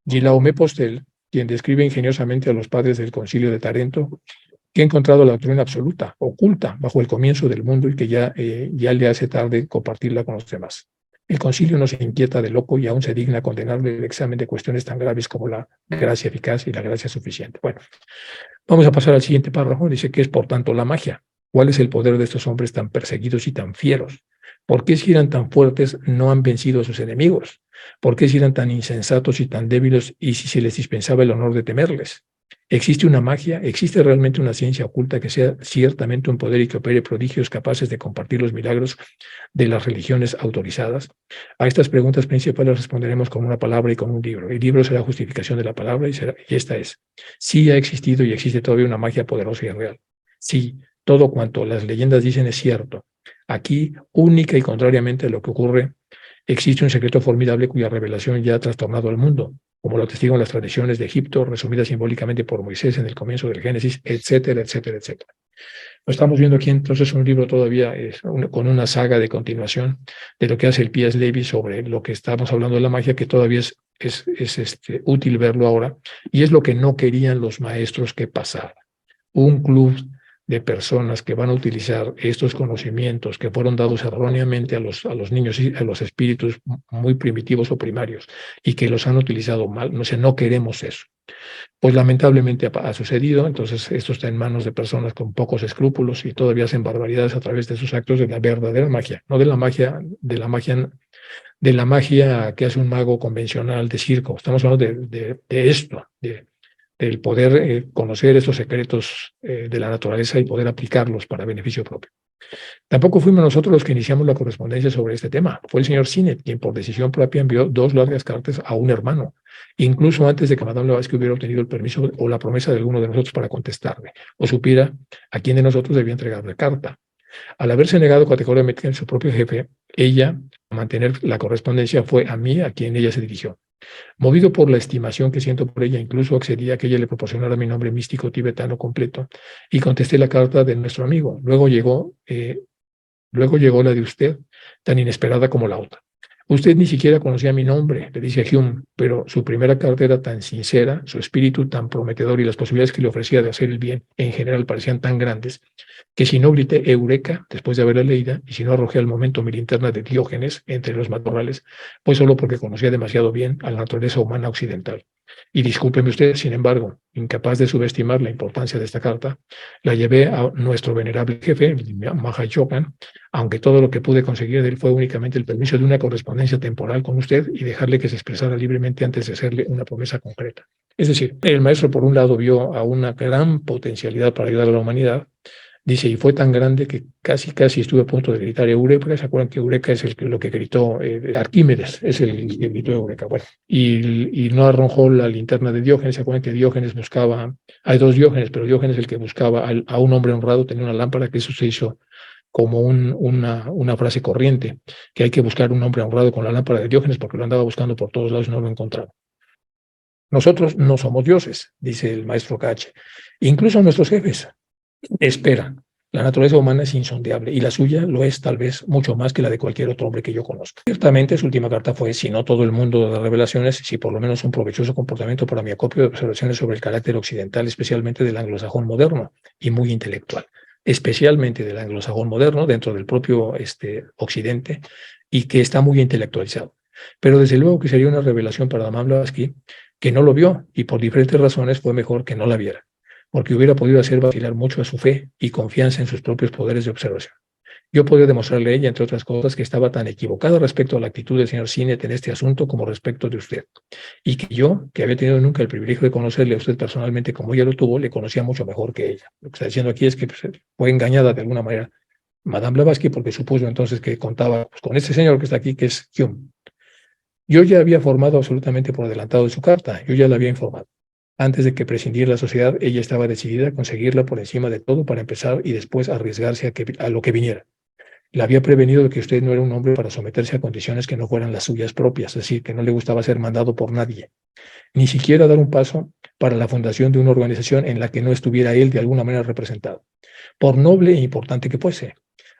Speaker 1: Guillaume Postel quien describe ingeniosamente a los padres del Concilio de Tarento, que ha encontrado la doctrina absoluta, oculta, bajo el comienzo del mundo y que ya le hace tarde compartirla con los demás. El concilio no se inquieta de loco y aún se digna condenarle el examen de cuestiones tan graves como la gracia eficaz y la gracia suficiente. Bueno, vamos a pasar al siguiente párrafo. Dice que es por tanto la magia. ¿Cuál es el poder de estos hombres tan perseguidos y tan fieros? ¿Por qué si eran tan fuertes no han vencido a sus enemigos? ¿Por qué si eran tan insensatos y tan débiles y si se les dispensaba el honor de temerles? ¿Existe una magia? ¿Existe realmente una ciencia oculta que sea ciertamente un poder y que opere prodigios capaces de compartir los milagros de las religiones autorizadas? A estas preguntas principales responderemos con una palabra y con un libro. El libro será justificación de la palabra y esta es: sí ha existido y existe todavía una magia poderosa y real. Sí, todo cuanto las leyendas dicen es cierto. Aquí, única y contrariamente a lo que ocurre, existe un secreto formidable cuya revelación ya ha trastornado al mundo, como lo atestiguan las tradiciones de Egipto, resumidas simbólicamente por Moisés en el comienzo del Génesis, etcétera, etcétera, etcétera. Lo estamos viendo aquí entonces un libro todavía con una saga de continuación de lo que hace el Pias Levi sobre lo que estamos hablando de la magia, que todavía es útil verlo ahora, y es lo que no querían los maestros que pasara. Un club de personas que van a utilizar estos conocimientos que fueron dados erróneamente a los niños y a los espíritus muy primitivos o primarios y que los han utilizado mal. No queremos eso. Pues lamentablemente ha sucedido, entonces esto está en manos de personas con pocos escrúpulos y todavía hacen barbaridades a través de sus actos de la verdadera magia, no de la magia, de la magia que hace un mago convencional de circo. Estamos hablando de esto, del poder conocer estos secretos de la naturaleza y poder aplicarlos para beneficio propio. Tampoco fuimos nosotros los que iniciamos la correspondencia sobre este tema. Fue el señor Sinet quien por decisión propia envió 2 largas cartas a un hermano, incluso antes de que Madame Blavatsky hubiera obtenido el permiso o la promesa de alguno de nosotros para contestarle, o supiera a quién de nosotros debía entregar la carta. Al haberse negado categóricamente en su propio jefe, ella, a mantener la correspondencia, fue a mí a quien ella se dirigió. Movido por la estimación que siento por ella, incluso accedí a que ella le proporcionara mi nombre místico tibetano completo y contesté la carta de nuestro amigo. Luego llegó la de usted, tan inesperada como la otra. Usted ni siquiera conocía mi nombre, le dice a Hume, pero su primera carta era tan sincera, su espíritu tan prometedor y las posibilidades que le ofrecía de hacer el bien en general parecían tan grandes, que si no grité eureka después de haberla leída y si no arrojé al momento mi linterna de Diógenes entre los matorrales, pues solo porque conocía demasiado bien a la naturaleza humana occidental. Y discúlpeme usted, sin embargo, incapaz de subestimar la importancia de esta carta, la llevé a nuestro venerable jefe, Mahachokan, aunque todo lo que pude conseguir de él fue únicamente el permiso de una correspondencia temporal con usted y dejarle que se expresara libremente antes de hacerle una promesa concreta. Es decir, el maestro por un lado vio a una gran potencialidad para ayudar a la humanidad, dice, y fue tan grande que casi estuve a punto de gritar Eureka. ¿Se acuerdan que Eureka es lo que gritó Arquímedes? Es el que gritó Eureka. Bueno, y no arrojó la linterna de Diógenes. ¿Se acuerdan que Diógenes buscaba, hay 2 Diógenes, pero Diógenes el que buscaba a un hombre honrado tenía una lámpara, que eso se hizo como una frase corriente, que hay que buscar un hombre honrado con la lámpara de Diógenes porque lo andaba buscando por todos lados y no lo encontraba. Nosotros no somos dioses, dice el maestro Cache. Incluso nuestros jefes esperan La naturaleza humana es insondable y la suya lo es tal vez mucho más que la de cualquier otro hombre que yo conozca. Ciertamente su última carta fue, si no todo el mundo de revelaciones, si por lo menos un provechoso comportamiento para mi acopio de observaciones sobre el carácter occidental, especialmente del anglosajón moderno y muy intelectual, especialmente del anglosajón moderno dentro del propio Occidente y que está muy intelectualizado. Pero desde luego que sería una revelación para Madame Blavatsky que no lo vio y por diferentes razones fue mejor que no la viera, porque hubiera podido hacer vacilar mucho a su fe y confianza en sus propios poderes de observación. Yo podía demostrarle a ella, entre otras cosas, que estaba tan equivocada respecto a la actitud del señor Sinet en este asunto como respecto de usted, y que yo, que había tenido nunca el privilegio de conocerle a usted personalmente como ella lo tuvo, le conocía mucho mejor que ella. Lo que está diciendo aquí es que pues, fue engañada de alguna manera Madame Blavatsky porque supuso entonces que contaba pues, con este señor que está aquí, que es Hume. Yo ya había formado absolutamente por adelantado de su carta, yo ya la había informado. Antes de que prescindiera la sociedad, ella estaba decidida a conseguirla por encima de todo para empezar y después arriesgarse a lo que viniera. La había prevenido de que usted no era un hombre para someterse a condiciones que no fueran las suyas propias, es decir, que no le gustaba ser mandado por nadie, ni siquiera dar un paso para la fundación de una organización en la que no estuviera él de alguna manera representado, por noble e importante que fuese,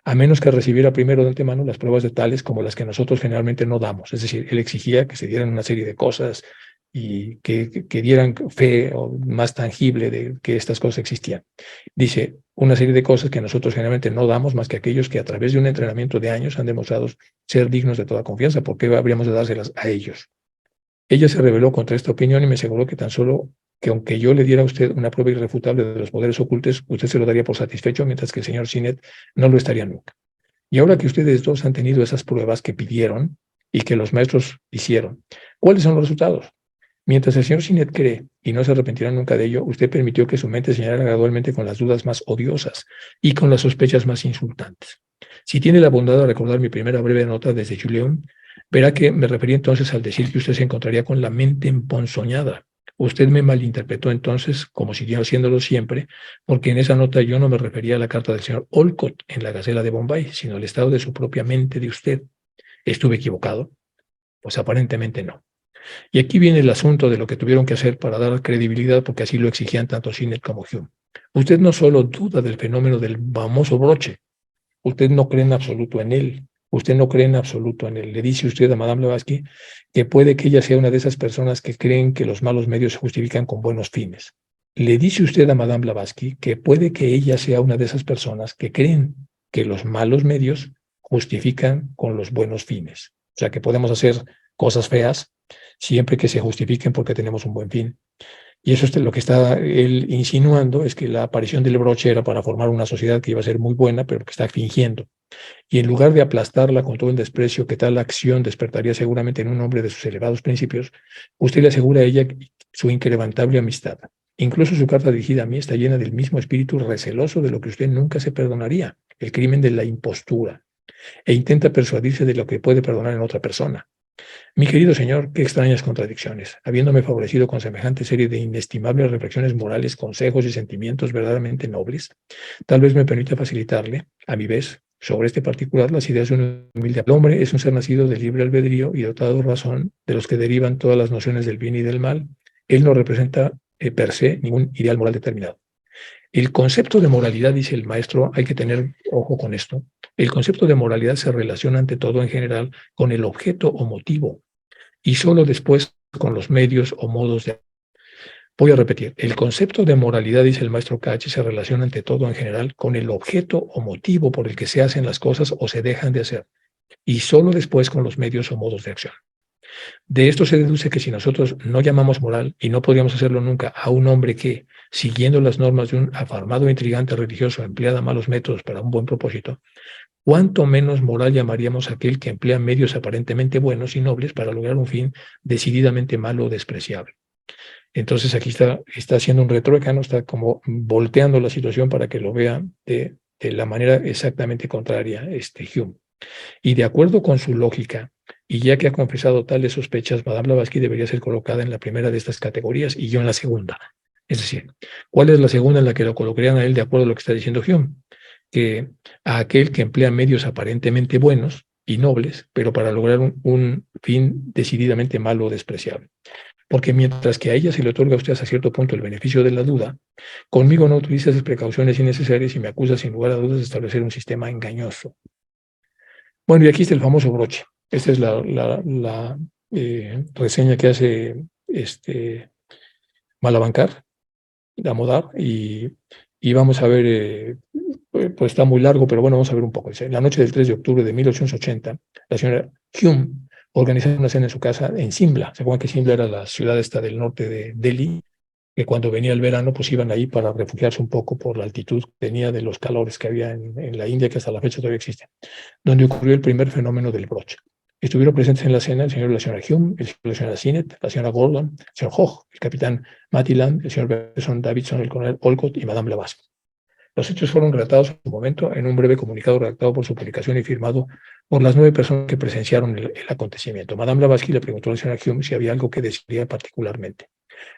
Speaker 1: a menos que recibiera primero de antemano las pruebas de tales como las que nosotros generalmente no damos. Es decir, él exigía que se dieran una serie de cosas y que dieran fe más tangible de que estas cosas existían. Dice, una serie de cosas que nosotros generalmente no damos más que aquellos que a través de un entrenamiento de años han demostrado ser dignos de toda confianza. ¿Por qué habríamos de dárselas a ellos? Ella se rebeló contra esta opinión y me aseguró que tan solo que aunque yo le diera a usted una prueba irrefutable de los poderes ocultos, usted se lo daría por satisfecho, mientras que el señor Sinet no lo estaría nunca. Y ahora que ustedes dos han tenido esas pruebas que pidieron y que los maestros hicieron, ¿cuáles son los resultados? Mientras el señor Sinet cree, y no se arrepentirá nunca de ello, usted permitió que su mente se llenara gradualmente con las dudas más odiosas y con las sospechas más insultantes. Si tiene la bondad de recordar mi primera breve nota desde Julián, verá que me referí entonces al decir que usted se encontraría con la mente emponzoñada. Usted me malinterpretó entonces, como siguió haciéndolo siempre, porque en esa nota yo no me refería a la carta del señor Olcott en la Gacela de Bombay, sino al estado de su propia mente de usted. ¿Estuve equivocado? Pues aparentemente no. Y aquí viene el asunto de lo que tuvieron que hacer para dar credibilidad, porque así lo exigían tanto Sinet como Hume. Usted no solo duda del fenómeno del famoso broche, usted no cree en absoluto en él, usted no cree en absoluto en él. Le dice usted a Madame Blavatsky que puede que ella sea una de esas personas que creen que los malos medios se justifican con buenos fines. Le dice usted a Madame Blavatsky que puede que ella sea una de esas personas que creen que los malos medios justifican con los buenos fines. O sea, que podemos hacer cosas feas siempre que se justifiquen porque tenemos un buen fin. Y eso es lo que está él insinuando, es que la aparición del broche era para formar una sociedad que iba a ser muy buena, pero que está fingiendo. Y en lugar de aplastarla con todo el desprecio que tal acción despertaría seguramente en un hombre de sus elevados principios, usted le asegura a ella su inquebrantable amistad. Incluso su carta dirigida a mí está llena del mismo espíritu receloso de lo que usted nunca se perdonaría, el crimen de la impostura, e intenta persuadirse de lo que puede perdonar en otra persona. Mi querido señor, qué extrañas contradicciones. Habiéndome favorecido con semejante serie de inestimables reflexiones morales, consejos y sentimientos verdaderamente nobles, tal vez me permita facilitarle, a mi vez, sobre este particular, las ideas de un humilde. El hombre es un ser nacido de libre albedrío y dotado de razón, de los que derivan todas las nociones del bien y del mal. Él no representa per se ningún ideal moral determinado. El concepto de moralidad, dice el maestro, hay que tener ojo con esto. El concepto de moralidad se relaciona ante todo en general con el objeto o motivo y solo después con los medios o modos de... Voy a repetir, el concepto de moralidad, dice el maestro Cachi, se relaciona ante todo en general con el objeto o motivo por el que se hacen las cosas o se dejan de hacer y solo después con los medios o modos de acción. De esto se deduce que si nosotros no llamamos moral, y no podríamos hacerlo nunca, a un hombre que, siguiendo las normas de un afamado intrigante religioso, emplea malos métodos para un buen propósito, cuánto menos moral llamaríamos a aquel que emplea medios aparentemente buenos y nobles para lograr un fin decididamente malo o despreciable. Entonces aquí está haciendo un retruécano, está como volteando la situación para que lo vean de la manera exactamente contraria, Hume. Y de acuerdo con su lógica, y ya que ha confesado tales sospechas, Madame Blavatsky debería ser colocada en la primera de estas categorías y yo en la segunda. Es decir, ¿cuál es la segunda en la que lo colocarían a él de acuerdo a lo que está diciendo Hume? Que a aquel que emplea medios aparentemente buenos y nobles, pero para lograr un fin decididamente malo o despreciable. porque mientras que a ella se le otorga a usted hasta cierto punto el beneficio de la duda, conmigo no utiliza esas precauciones innecesarias y me acusa sin lugar a dudas de establecer un sistema engañoso. Bueno, y aquí está el famoso broche. Esta es la reseña que hace Malabancar, Damodar, y vamos a ver, pues está muy largo, pero bueno, vamos a ver un poco. Dice, la noche del 3 de octubre de 1880, la señora Hume organizó una cena en su casa en Simla. ¿Se acuerdan que Simla era la ciudad esta del norte de Delhi? Que cuando venía el verano, pues iban ahí para refugiarse un poco por la altitud que tenía de los calores que había en la India, que hasta la fecha todavía existen, donde ocurrió el primer fenómeno del broche. Estuvieron presentes en la cena el señor y la señora Hume, el señor y la señora Sinnett, la señora Gordon, el señor Hoch, el capitán Maitland, el señor Benson Davidson, el coronel Olcott y Madame Blavatsky. Los hechos fueron relatados en su momento en un breve comunicado redactado por su publicación y firmado por las 9 personas que presenciaron el acontecimiento. Madame Blavatsky le preguntó a la señora Hume si había algo que desearía particularmente.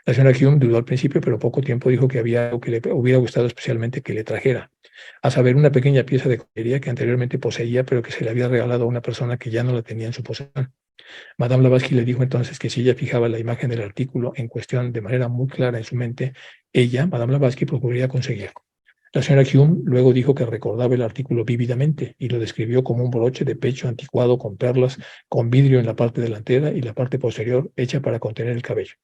Speaker 1: La señora Hume dudó al principio, pero poco tiempo dijo que había algo que le hubiera gustado especialmente que le trajera, a saber, una pequeña pieza de joyería que anteriormente poseía, pero que se le había regalado a una persona que ya no la tenía en su posesión. Madame Blavatsky le dijo entonces que si ella fijaba la imagen del artículo en cuestión de manera muy clara en su mente, ella, Madame Blavatsky, procuraría conseguirlo. La señora Hume luego dijo que recordaba el artículo vívidamente y lo describió como un broche de pecho anticuado con perlas, con vidrio en la parte delantera y la parte posterior hecha para contener el cabello.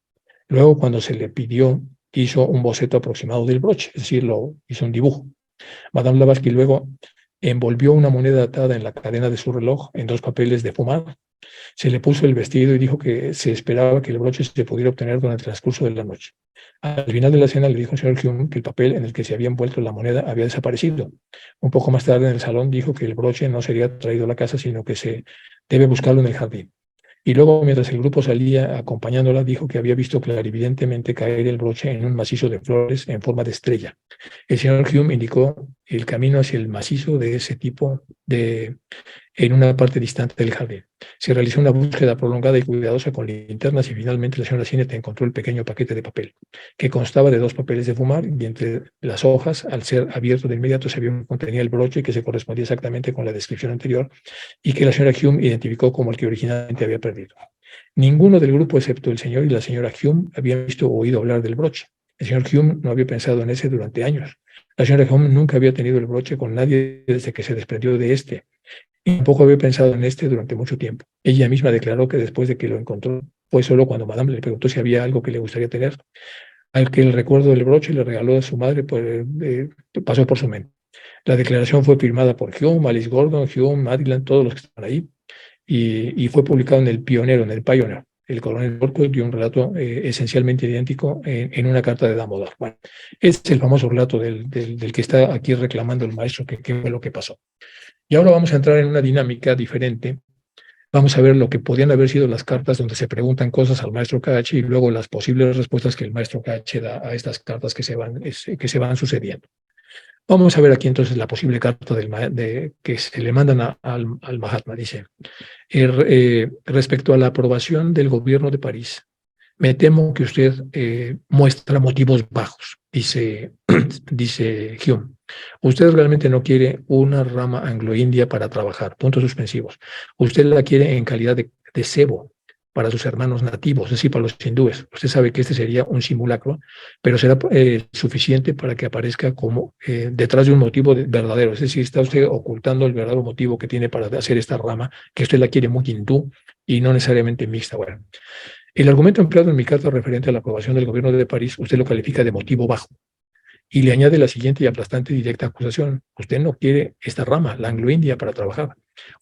Speaker 1: Luego, cuando se le pidió, hizo un boceto aproximado del broche, es decir, hizo un dibujo. Madame Blavatsky luego envolvió una moneda atada en la cadena de su reloj en 2 papeles de fumar. Se le puso el vestido y dijo que se esperaba que el broche se pudiera obtener durante el transcurso de la noche. Al final de la cena le dijo al señor Hume que el papel en el que se había envuelto la moneda había desaparecido. Un poco más tarde en el salón dijo que el broche no sería traído a la casa, sino que se debe buscarlo en el jardín. Y luego, mientras el grupo salía acompañándola, dijo que había visto clarividentemente caer el broche en un macizo de flores en forma de estrella. El señor Hume indicó el camino hacia el macizo de ese tipo en una parte distante del jardín. Se realizó una búsqueda prolongada y cuidadosa con linternas y finalmente la señora Sinnett encontró el pequeño paquete de papel, que constaba de 2 papeles de fumar y entre las hojas, al ser abierto de inmediato, se vio que contenía el broche que se correspondía exactamente con la descripción anterior y que la señora Hume identificó como el que originalmente había perdido. Ninguno del grupo, excepto el señor y la señora Hume, había visto o oído hablar del broche. El señor Hume no había pensado en ese durante años. La señora Hume nunca había tenido el broche con nadie desde que se desprendió de este. Y tampoco había pensado en este durante mucho tiempo. Ella misma declaró que después de que lo encontró, fue solo cuando Madame le preguntó si había algo que le gustaría tener, al que el recuerdo del broche le regaló a su madre, pues, pasó por su mente. La declaración fue firmada por Hume, Alice Gordon, Hume, Madeline, todos los que están ahí, y fue publicado en el Pionero, en el Pioneer. El coronel Orcott dio un relato esencialmente idéntico en una carta de Damodar. Bueno, es el famoso relato del que está aquí reclamando el maestro que qué fue lo que pasó. Y ahora vamos a entrar en una dinámica diferente. Vamos a ver lo que podían haber sido las cartas donde se preguntan cosas al maestro Kachi y luego las posibles respuestas que el maestro Kachi da a estas cartas que se van sucediendo. Vamos a ver aquí entonces la posible carta que se le mandan al Mahatma. Dice, respecto a la aprobación del gobierno de París, me temo que usted muestra motivos bajos, dice Hume. Usted realmente no quiere una rama anglo-india para trabajar, puntos suspensivos. Usted la quiere en calidad de cebo para sus hermanos nativos, es decir, para los hindúes. Usted sabe que este sería un simulacro, pero será suficiente para que aparezca como detrás de un motivo verdadero. Es decir, está usted ocultando el verdadero motivo que tiene para hacer esta rama, que usted la quiere muy hindú y no necesariamente mixta. Bueno, el argumento empleado en mi carta referente a la aprobación del gobierno de París, usted lo califica de motivo bajo y le añade la siguiente y aplastante y directa acusación. Usted no quiere esta rama, la anglo-india, para trabajar.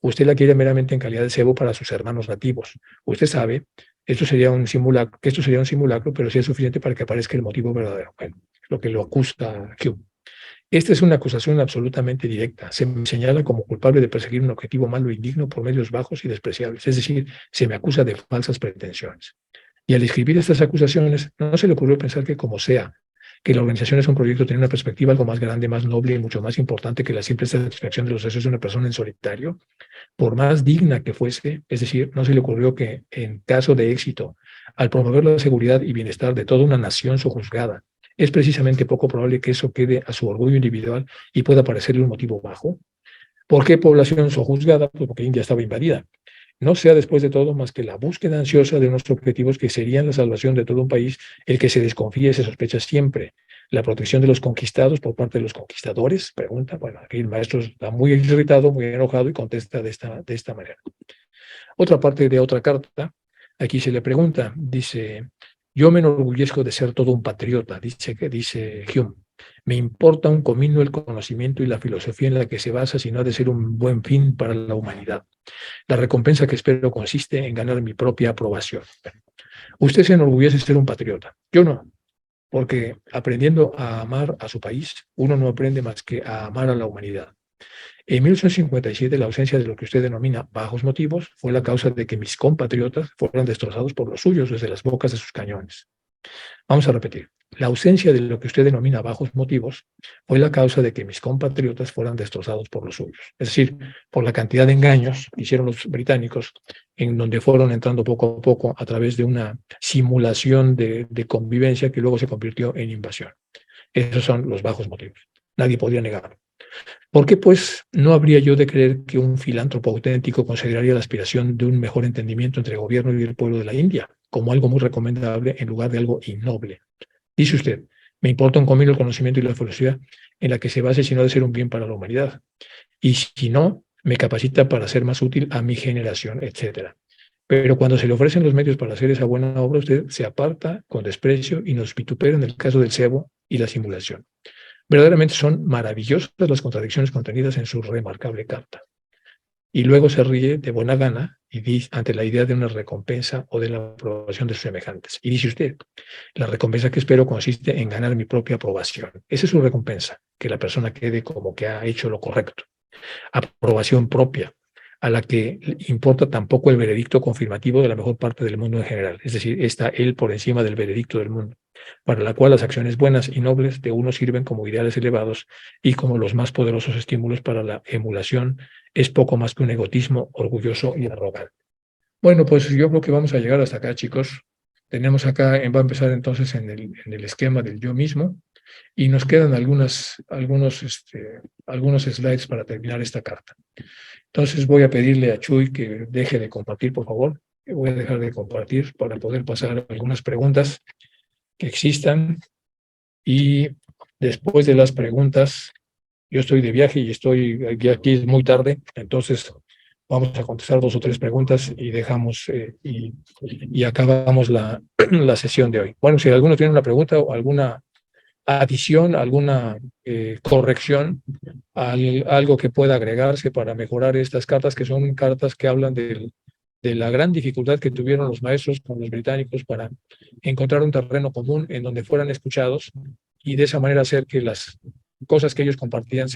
Speaker 1: Usted la quiere meramente en calidad de cebo para sus hermanos nativos. Usted sabe que esto sería un simulacro, pero sí es suficiente para que aparezca el motivo verdadero. Bueno, lo que lo acusa Hume. Esta es una acusación absolutamente directa. Se me señala como culpable de perseguir un objetivo malo e indigno por medios bajos y despreciables. Es decir, se me acusa de falsas pretensiones. Y al escribir estas acusaciones, no se le ocurrió pensar que como sea, que la organización es un proyecto, tiene una perspectiva algo más grande, más noble y mucho más importante que la simple satisfacción de los deseos de una persona en solitario, por más digna que fuese, es decir, no se le ocurrió que en caso de éxito, al promover la seguridad y bienestar de toda una nación sojuzgada, es precisamente poco probable que eso quede a su orgullo individual y pueda parecerle un motivo bajo. ¿Por qué población sojuzgada? Pues porque India estaba invadida. no sea después de todo más que la búsqueda ansiosa de unos objetivos que serían la salvación de todo un país, el que se desconfía y se sospecha siempre. La protección de los conquistados por parte de los conquistadores, pregunta, bueno, aquí el maestro está muy irritado, muy enojado y contesta de esta manera. Otra parte de otra carta, aquí se le pregunta, dice, yo me enorgullezco de ser todo un patriota, dice Hume. Me importa un comino el conocimiento y la filosofía en la que se basa, sino ha de ser un buen fin para la humanidad. La recompensa que espero consiste en ganar mi propia aprobación. Usted se enorgullece de ser un patriota. Yo no, porque aprendiendo a amar a su país, uno no aprende más que a amar a la humanidad. En 1857, la ausencia de lo que usted denomina bajos motivos fue la causa de que mis compatriotas fueran destrozados por los suyos desde las bocas de sus cañones. Vamos a repetir. La ausencia de lo que usted denomina bajos motivos fue la causa de que mis compatriotas fueran destrozados por los suyos. Es decir, por la cantidad de engaños que hicieron los británicos, en donde fueron entrando poco a poco a través de una simulación de convivencia que luego se convirtió en invasión. Esos son los bajos motivos. Nadie podía negarlo. ¿Por qué, pues, no habría yo de creer que un filántropo auténtico consideraría la aspiración de un mejor entendimiento entre el gobierno y el pueblo de la India como algo muy recomendable en lugar de algo innoble? Dice usted, me importa un comino el conocimiento y la filosofía en la que se base, sino de ser un bien para la humanidad. Y si no, me capacita para ser más útil a mi generación, etc. Pero cuando se le ofrecen los medios para hacer esa buena obra, usted se aparta con desprecio y nos vitupera en el caso del cebo y la simulación. Verdaderamente son maravillosas las contradicciones contenidas en su remarcable carta. Y luego se ríe de buena gana y dice, ante la idea de una recompensa o de la aprobación de sus semejantes. Y dice usted, la recompensa que espero consiste en ganar mi propia aprobación. Esa es su recompensa, que la persona quede como que ha hecho lo correcto. Aprobación propia, a la que importa tampoco el veredicto confirmativo de la mejor parte del mundo en general. Es decir, está él por encima del veredicto del mundo, para la cual las acciones buenas y nobles de uno sirven como ideales elevados y como los más poderosos estímulos para la emulación es poco más que un egotismo orgulloso y arrogante. Bueno, pues yo creo que vamos a llegar hasta acá, chicos. Tenemos acá, va a empezar entonces en el esquema del yo mismo y nos quedan algunos slides para terminar esta carta. Entonces voy a pedirle a Chuy que deje de compartir, por favor. Voy a dejar de compartir para poder pasar algunas preguntas que existan. Y después de las preguntas, yo estoy de viaje y aquí es muy tarde, entonces vamos a contestar 2 o 3 preguntas y dejamos y acabamos la sesión de hoy. Bueno, si alguno tiene una pregunta o alguna adición, alguna corrección, algo que pueda agregarse para mejorar estas cartas, que son cartas que hablan de la gran dificultad que tuvieron los maestros con los británicos para encontrar un terreno común en donde fueran escuchados y de esa manera hacer que las cosas que ellos compartían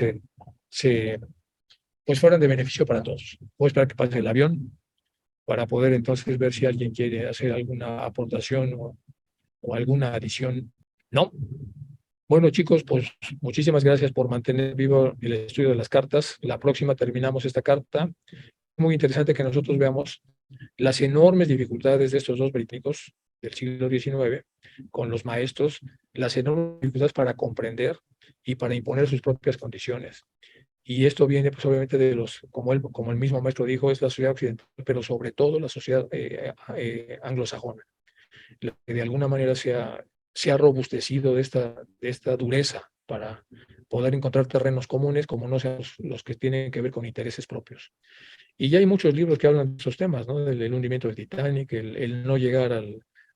Speaker 1: pues fueran de beneficio para todos. Voy a esperar que pase el avión para poder entonces ver si alguien quiere hacer alguna aportación o alguna adición. No. Bueno, chicos, pues muchísimas gracias por mantener vivo el estudio de las cartas. La próxima terminamos esta carta. Muy interesante que nosotros veamos las enormes dificultades de estos dos británicos del siglo XIX con los maestros, las enormes dificultades para comprender y para imponer sus propias condiciones. Y esto viene, pues, obviamente, como el mismo maestro dijo, es la sociedad occidental, pero sobre todo la sociedad anglosajona, la que de alguna manera se ha robustecido de esta dureza para poder encontrar terrenos comunes, como no sean los que tienen que ver con intereses propios. Y ya hay muchos libros que hablan de esos temas, ¿no? El hundimiento del Titanic, el no llegar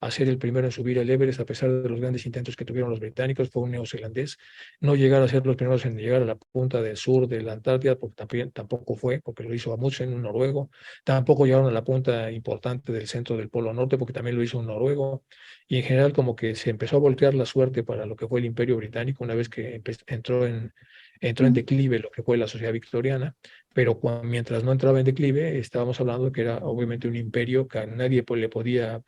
Speaker 1: a ser el primero en subir el Everest, a pesar de los grandes intentos que tuvieron los británicos, fue un neozelandés, no llegar a ser los primeros en llegar a la punta del sur de la Antártida, porque tampoco fue, porque lo hizo Amundsen, un noruego, tampoco llegaron a la punta importante del centro del Polo Norte, porque también lo hizo un noruego, y en general como que se empezó a voltear la suerte para lo que fue el Imperio Británico, una vez que entró en declive lo que fue la sociedad victoriana, pero mientras no entraba en declive, estábamos hablando de que era obviamente un imperio que a nadie le podía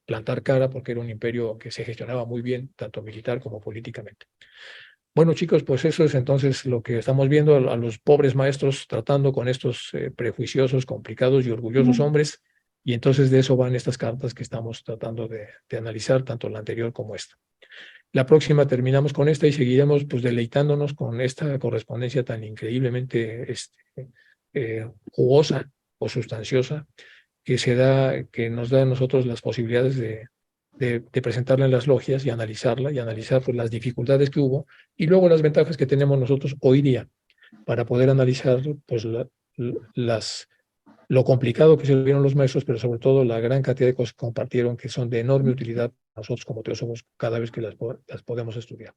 Speaker 1: plantar cara porque era un imperio que se gestionaba muy bien, tanto militar como políticamente. Bueno, chicos, pues eso es entonces lo que estamos viendo a los pobres maestros tratando con estos prejuiciosos, complicados y orgullosos hombres, y entonces de eso van estas cartas que estamos tratando de analizar, tanto la anterior como esta. La próxima terminamos con esta y seguiremos pues deleitándonos con esta correspondencia tan increíblemente jugosa o sustanciosa que nos da a nosotros las posibilidades de presentarla en las logias y analizar pues, las dificultades que hubo y luego las ventajas que tenemos nosotros hoy día para poder analizar pues, lo complicado que se vieron los maestros, pero sobre todo la gran cantidad de cosas que compartieron que son de enorme utilidad para nosotros como teólogos cada vez que las podemos estudiar.